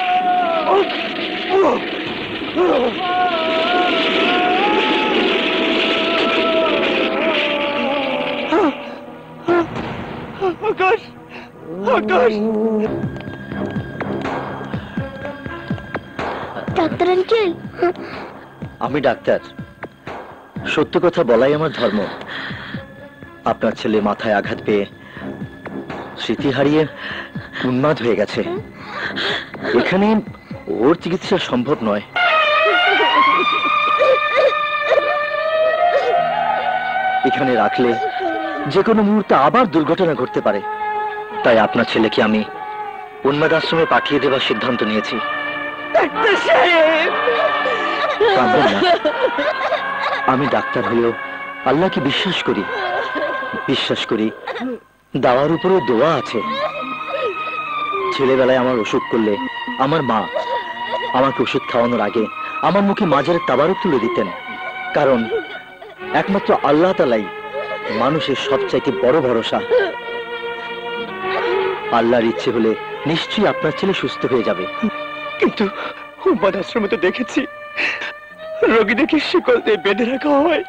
আকাশ ডাক্তার আঙ্কেল, আমি ডাক্তার, সত্য কথা বলাই আমার ধর্ম। আপনার ছেলে মাথায় আঘাত পেয়ে স্মৃতি হারিয়ে উন্মাদ হয়ে গেছে। এখানে ওর চিকিৎসা সম্ভব নয়। এখানে রাখলে যে কোনো মুহূর্তে আবার দুর্ঘটনা ঘটতে পারে। তাই আপনার ছেলেকে আমি উন্মাদ আশ্রমে পাঠিয়ে দেওয়ার সিদ্ধান্ত নিয়েছি। কাঁদবেন না। আমি ডাক্তার হলেও আল্লাহকে বিশ্বাস করি। বিশ্বাস করি দাওয়ার উপরে দোয়া আছে। ছেলেবেলায় আমার অসুখ করলে আমার মা আমাকে ওষুধ খাওয়ানোর আগে আমার মুখে মাজারের তাবারক তুলে দিতেন। কারণ একমাত্র আল্লাহ তাআলাই মানুষের সবচাইতে বড় ভরসা। আল্লাহর ইচ্ছে হলে নিশ্চয়ই আপনার ছেলে সুস্থ হয়ে যাবে। কিন্তু উন্মাদ আশ্রমে তো দেখেছি রোগীদেরকে শিকল দিয়ে বেঁধে রাখা হয়।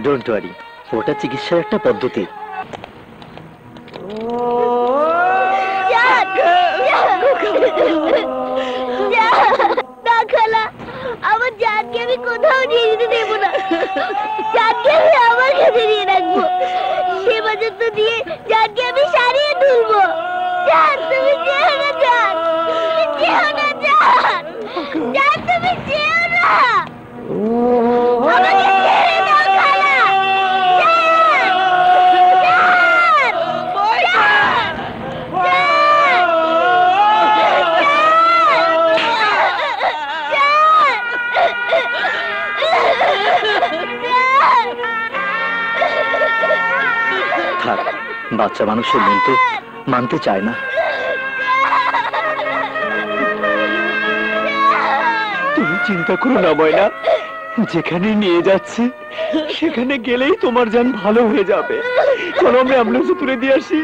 ডোন্ট ওয়ারি, ওটা চিকিৎসার একটা পদ্ধতি। আমার জানকে আমি কোথাও নিয়ে যেতে দেবো না। জানকে আমি আমার কাছে নিয়ে রাখবো। সে পর্যন্ত দিয়ে জানকে আমি সারিয়ে তুলবো। জান, তুমি যেও না। জান, তুমি যেও না। জান, জান, তুমি যেও না। আমাকে ছেড়ে দাও খালা। জান, জান, থাক, বাচ্চা মানুষের মন তো মানতে চায় না। তুমি চিন্তা করো না ময়না, যেখানে নিয়ে যাচ্ছে সেখানে গেলেই তোমার জান ভালো হয়ে যাবে। চলো আমরা অ্যাম্বুলেন্সে তুলে দিয়ে আসি।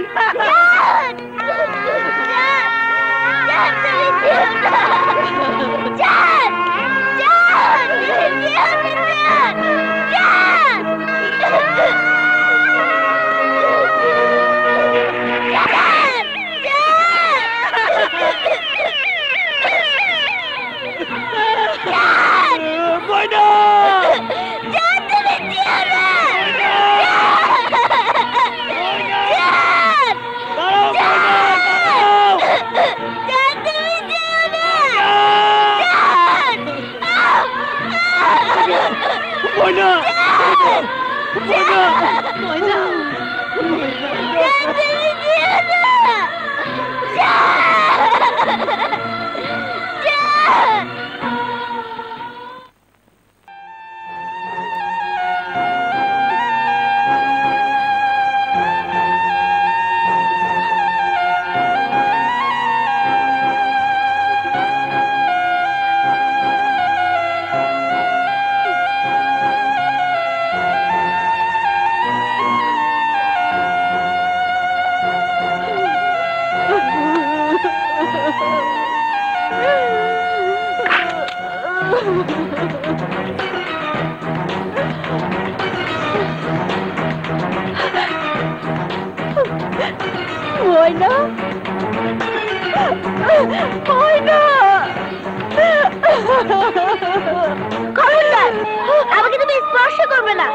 আমাকে তুমি স্পর্শ করবে না।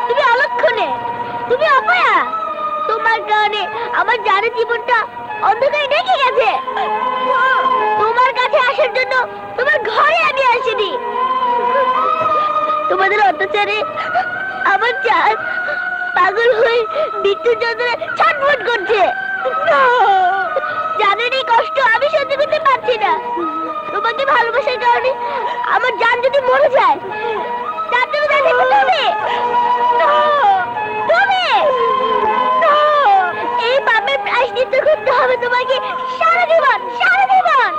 তুমি অলক্ষণে, তুমি অপয়া। তোমার কারণে আমার জানের জীবনটা অন্ধকারে ঢেকে গেছে। তোমার কাছে আসার জন্য তোমার ঘরে আমি আসিনি। তোমাদের অত্যাচারে আমার জান পাগল হয়ে মৃত্যুর যন্ত্রণায় ছটফট করছে। জানের এই কষ্ট আমি সহ্য করতে পারছি না। তোমাকে ভালোবাসার কারণে আমার জান যদি মরে যায়, তার জন্য দায়ী তুমি। এই পাপের প্রায়শ্চিত্ত করতে হবে তোমাকে সারা জীবন, সারা জীবন।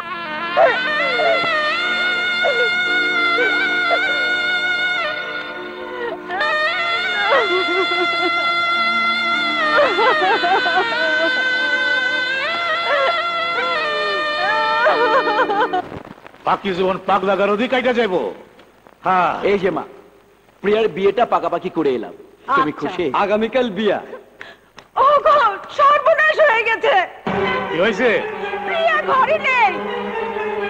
বাকি জীবন পাক লাগার অধিক কাইটা যাইবো। হ্যাঁ, এই যে মা, প্রিয়ার বিয়েটা পাকাপাকি করে এলাম। তুমি খুশি? আগামীকাল বিয়া। ও গো, সর্বনাশ হয়ে গেছে। কি হয়েছে? প্রিয়া ঘরে নেই।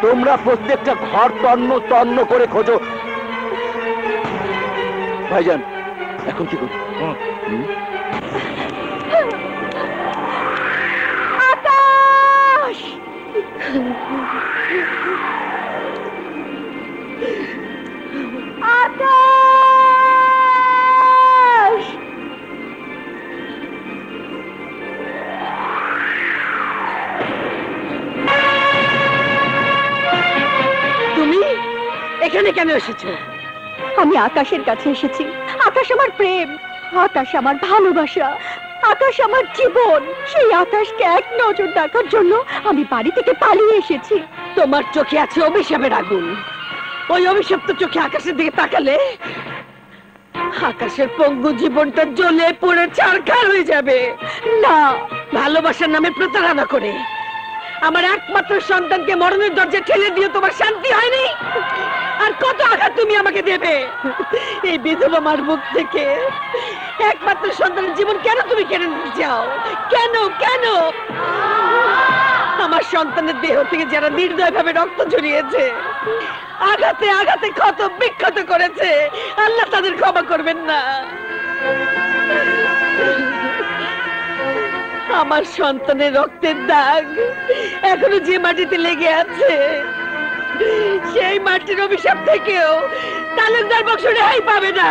তোমরা প্রত্যেকটা ঘর তন্ন তন্ন করে খোঁজো। ভাইজান এখন কি করি? আকাশ! আকাশ! তুমি এখানে কেন এসেছো? আমি আকাশের কাছে এসেছি। আকাশ আমার প্রেম, আকাশ আমার ভালোবাসা, আকাশ আমার জীবন। সেই আকাশকে এক নজর দেখার জন্য আমি বাড়ি থেকে পালিয়ে এসেছি। তোমার চোখে আছে অভিশাপের আগুন। ওই অভিশপ্ত চোখে আকাশের দিকে তাকালে আকাশের পঙ্গু জীবনটা জ্বলে পুড়ে ছারখার হয়ে যাবে। না, ভালোবাসার নামে প্রতারণা করে আমার একমাত্র সন্তানকে মরণের দরজা ঠেলে দিয়ে তোমার শান্তি হয়নি? আর কত আঘাত তুমি আমাকে দেবে? এই বিধবা মার মুখ থেকে একমাত্র সন্তানের জীবন কেন তুমি কেড়ে নিতে চাও? কেন কেন? আমার সন্তানের দেহ থেকে যারা নির্দয়ভাবে রক্ত ঝরিয়েছে, আঘাতে আঘাতে ক্ষত বিক্ষত করেছে, আল্লাহ তাদের ক্ষমা করবেন না। আমার সন্তানের রক্তের দাগ এখনো যে মাটিতে লেগে আছে, সেই মাটির অভিশাপ থেকেও তালুকদার বংশ রেহাই পাবে না।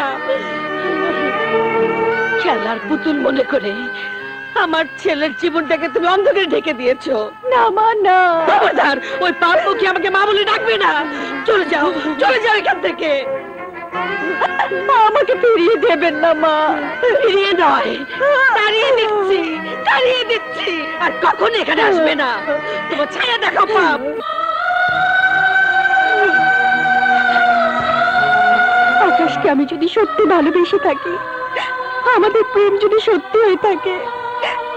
খেলার পুতুল মনে করে আমার ছেলের জীবনটাকে তুমি অন্ধকারে ঢেকে দিয়েছো। না মা, না। খবরদার, ওই পাপ মুখে আমাকে মা বলে ডাকবে না। চলে যাও, চলে যাও এখান থেকে। আমাকে ফিরিয়ে দেবেন না মা। ফিরিয়ে নয়, তাড়িয়ে দিচ্ছি, তাড়িয়ে দিচ্ছি। আর কখনো এখানে আসবে না। তোমার ছায়া দেখাও পাপ। আকাশকে আমি যদি সত্যি ভালোবেসে থাকি, আমাদের প্রেম যদি সত্যি হয়ে থাকে,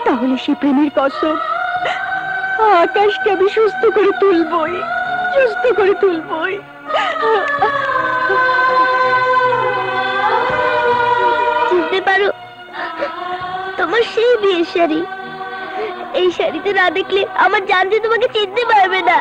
তাহলে সে প্রেমের কসম আকাশকে আমি সুস্থ করে তুলবই, সুস্থ করে তুলবই। চিনতে পারো তোমার সেই বিয়ের শাড়ি? এই শাড়িতে না দেখলে আমার জান যে তোমাকে চিনতে পারবে না।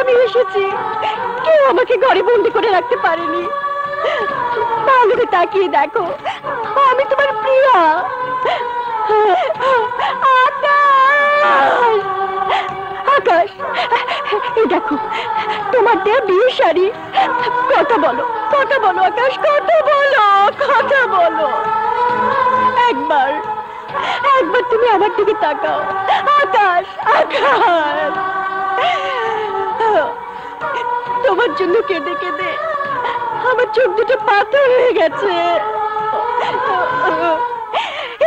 আমি এসেছি, কেউ আমাকে ঘরে বন্দি করে রাখতে পারেনি। ভালো করে তাকিয়ে দেখো, আমি তোমার প্রিয়া। আকাশ, আকাশ, এই দেখো তোমার দেয়া বিয়ের শাড়ি। কথা বলো, কথা বলো আকাশ, কথা বলো, কথা বলো। একবার, একবার তুমি আমার দিকে তাকাও আকাশ, আকাশ। তোমার জন্য কেঁদে কেঁদে আমার চোখ দুটো পাথর হয়ে গেছে।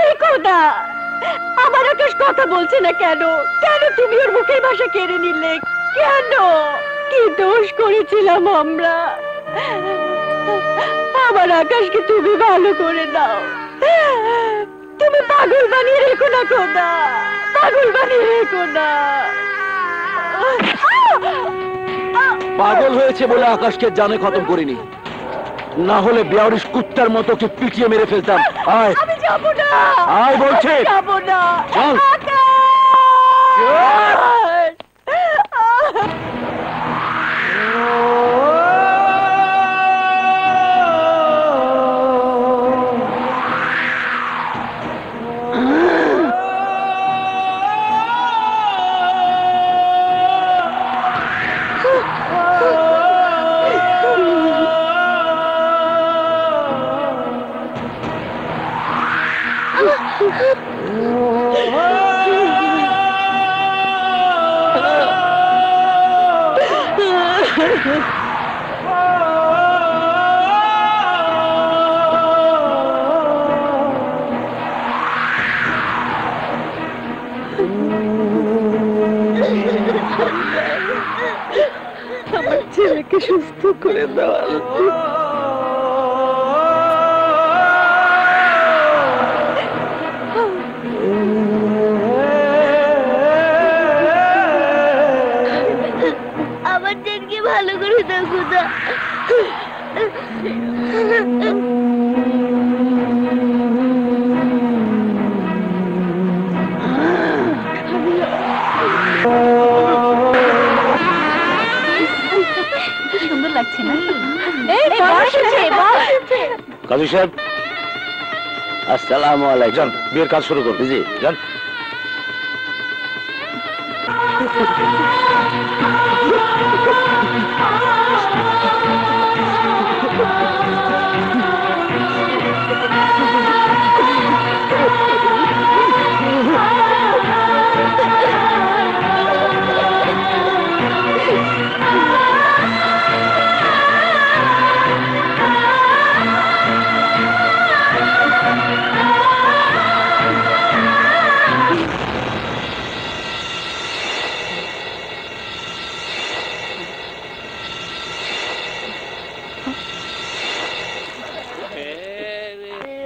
এই খোদা, আমার আকাশ কথা বলছে না কেন? কেন তুমি ওর মুখের ভাষা কেড়ে নিলে? কেন? কি দোষ করেছিলাম আমরা? আমার আকাশকে তুমি ভালো করে দাও। তুমি পাগল বানিয়ে রেখো না খোদা, পাগল বানিয়ে রেখো না। পাগল হয়েছে বলে আকাশকে জানে খতম করিনি, না হলে বেয়ারিশ কুত্তার মতো ওকে পিটিয়ে মেরে ফেলতাম। আয়, আমি যাব না। আয় বলছে, যাব না। চল। আমার ছেলেকে সুস্থ করে দাও। আমার জেনকে ভালো করে দাও খোদা। সুন্দর লাগছে না? কাজী সাহেব, আসসালামু আলাইকুম। যান, বিয়ের কাজ শুরু করুন। জি, যান।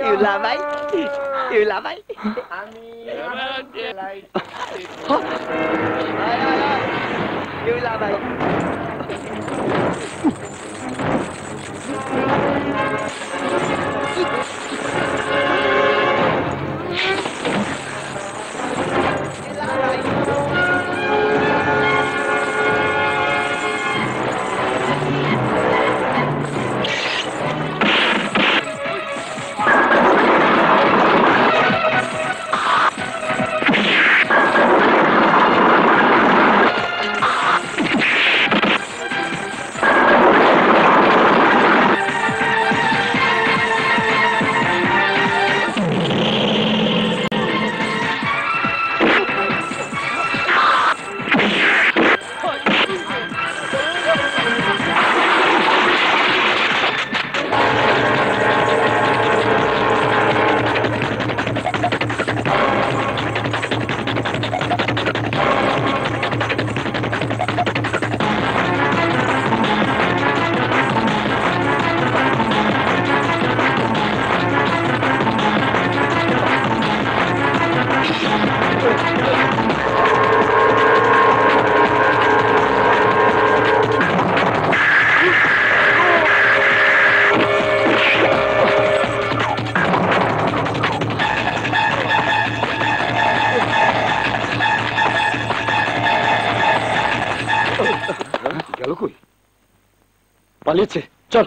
ইউলা ভাই, ইউলা ভাই, ইউলা ভাই। গেল কই? পালিয়েছে। চল।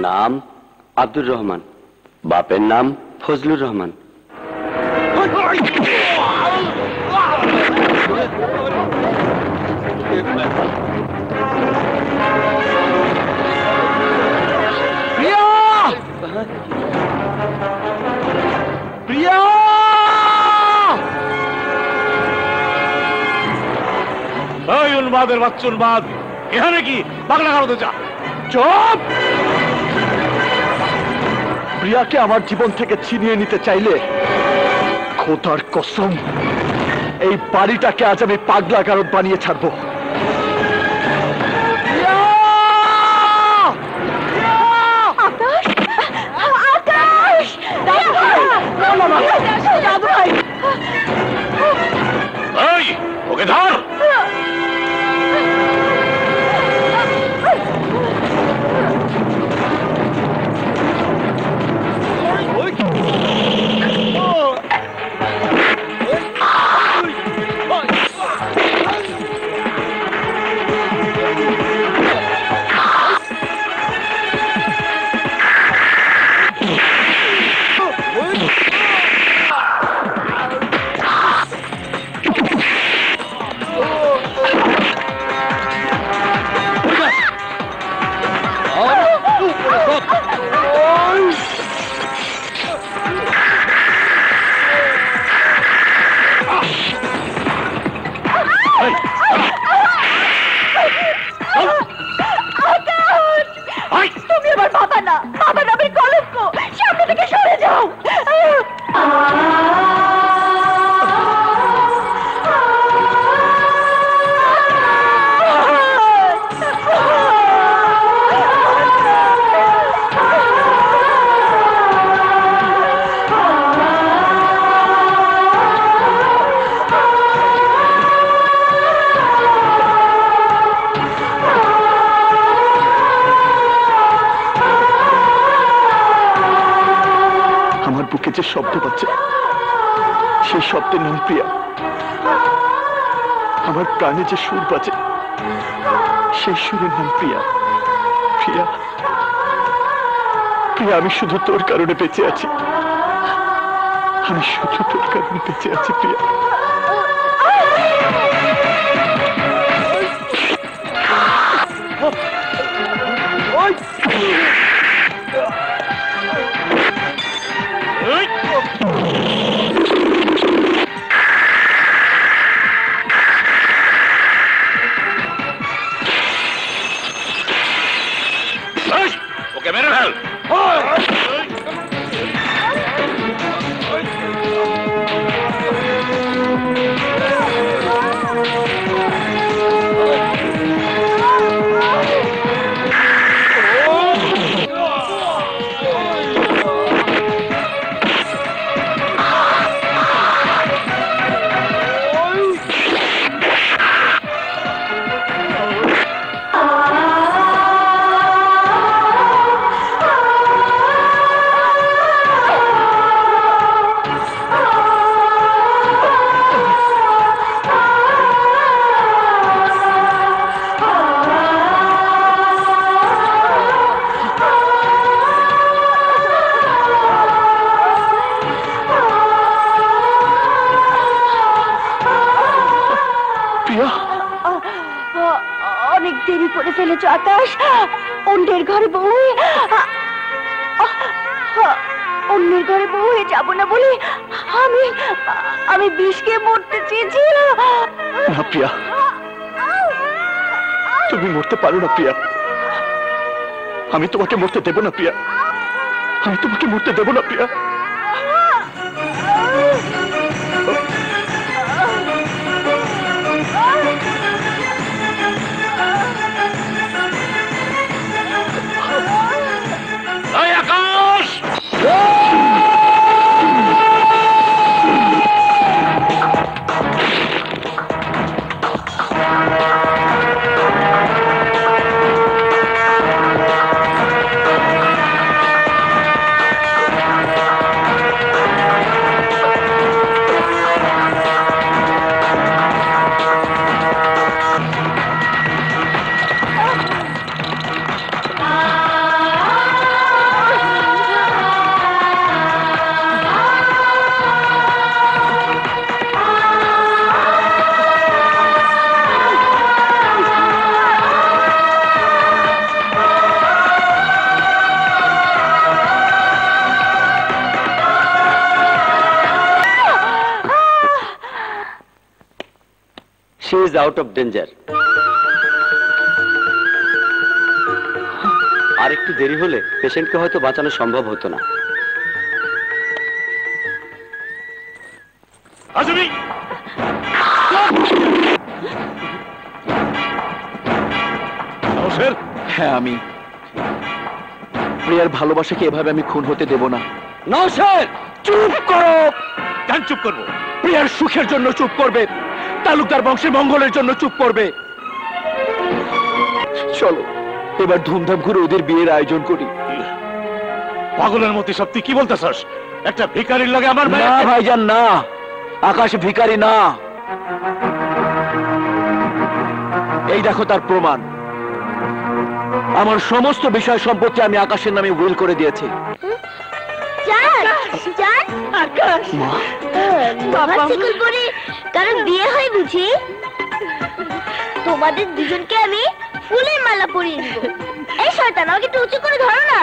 নাম আব্দুর রহমান, বাপের নাম ফজলুর রহমান। প্রিয়া! এই উন্মাদের বাচ্চা উন্মাদ, এখানে কি পাগলা গারদে যা। চুপ! প্রিয়াকে আমার জীবন থেকে ছিনিয়ে নিতে চাইলে খোদার কসম এই বাড়িটাকে আজ আমি পাগলা গারদ বানিয়ে ছাড়বো। এই, ওকে ধর। শব্দ পাচ্ছে, সেই শব্দের নাম প্রিয়া। আমার প্রাণে যে সুর বাজে, সেই সুরের নাম প্রিয়া। প্রিয়া, প্রিয়া, আমি শুধু তোর কারণে বেঁচে আছি, আমি শুধু তোর কারণে বেঁচে আছি প্রিয়া। ওকে মেরে ফেল। অনেক দেরি করে ফেলেছ আকাশ। অন্যের ঘরে বউ হয়ে অন্যের ঘরে বউ হয়ে যাবো না বলে আমি বিষ খেয়ে মরতে চেয়েছিলাম। না প্রিয়া, তুমি মরতে পারো না প্রিয়া। আমি তোমাকে মরতে দেব না প্রিয়া, আমি তোমাকে মরতে দেব না প্রিয়া। আকাশ, She is out of danger. আর একটু দেরি হলে পেশেন্টকে হয়তো বাঁচানো সম্ভব হতো না। আজমি, হ্যাঁ আমি প্রিয়ার ভালোবাসাকে এভাবে আমি খুন হতে দেব না। নওশাদ, চুপ করো। কেন চুপ করবো? প্রিয়ার সুখের জন্য চুপ করবে, তালুকদার বংশের মঙ্গলের জন্য চুপ করবে। চলো এবার ধুমধাম করে ওদের বিয়ের আয়োজন করি। পাগলের মতো সব তুই কি বলতেছস? একটা ভিখারির লাগে আমার না ভাইজান না, আকাশ ভিখারি না। এই দেখো তার প্রমাণ। আমার সমস্ত বিষয় সম্পত্তি আমি আকাশের নামে উইল করে দিয়েছি। আকাশ, কারণ বিয়ে হয় বুঝি? তোমাদের দুজনকে আমি ফুলের মালা পরিয়ে দিব। এই শয়তান, আমাকে একটু উঁচু করে ধরো না।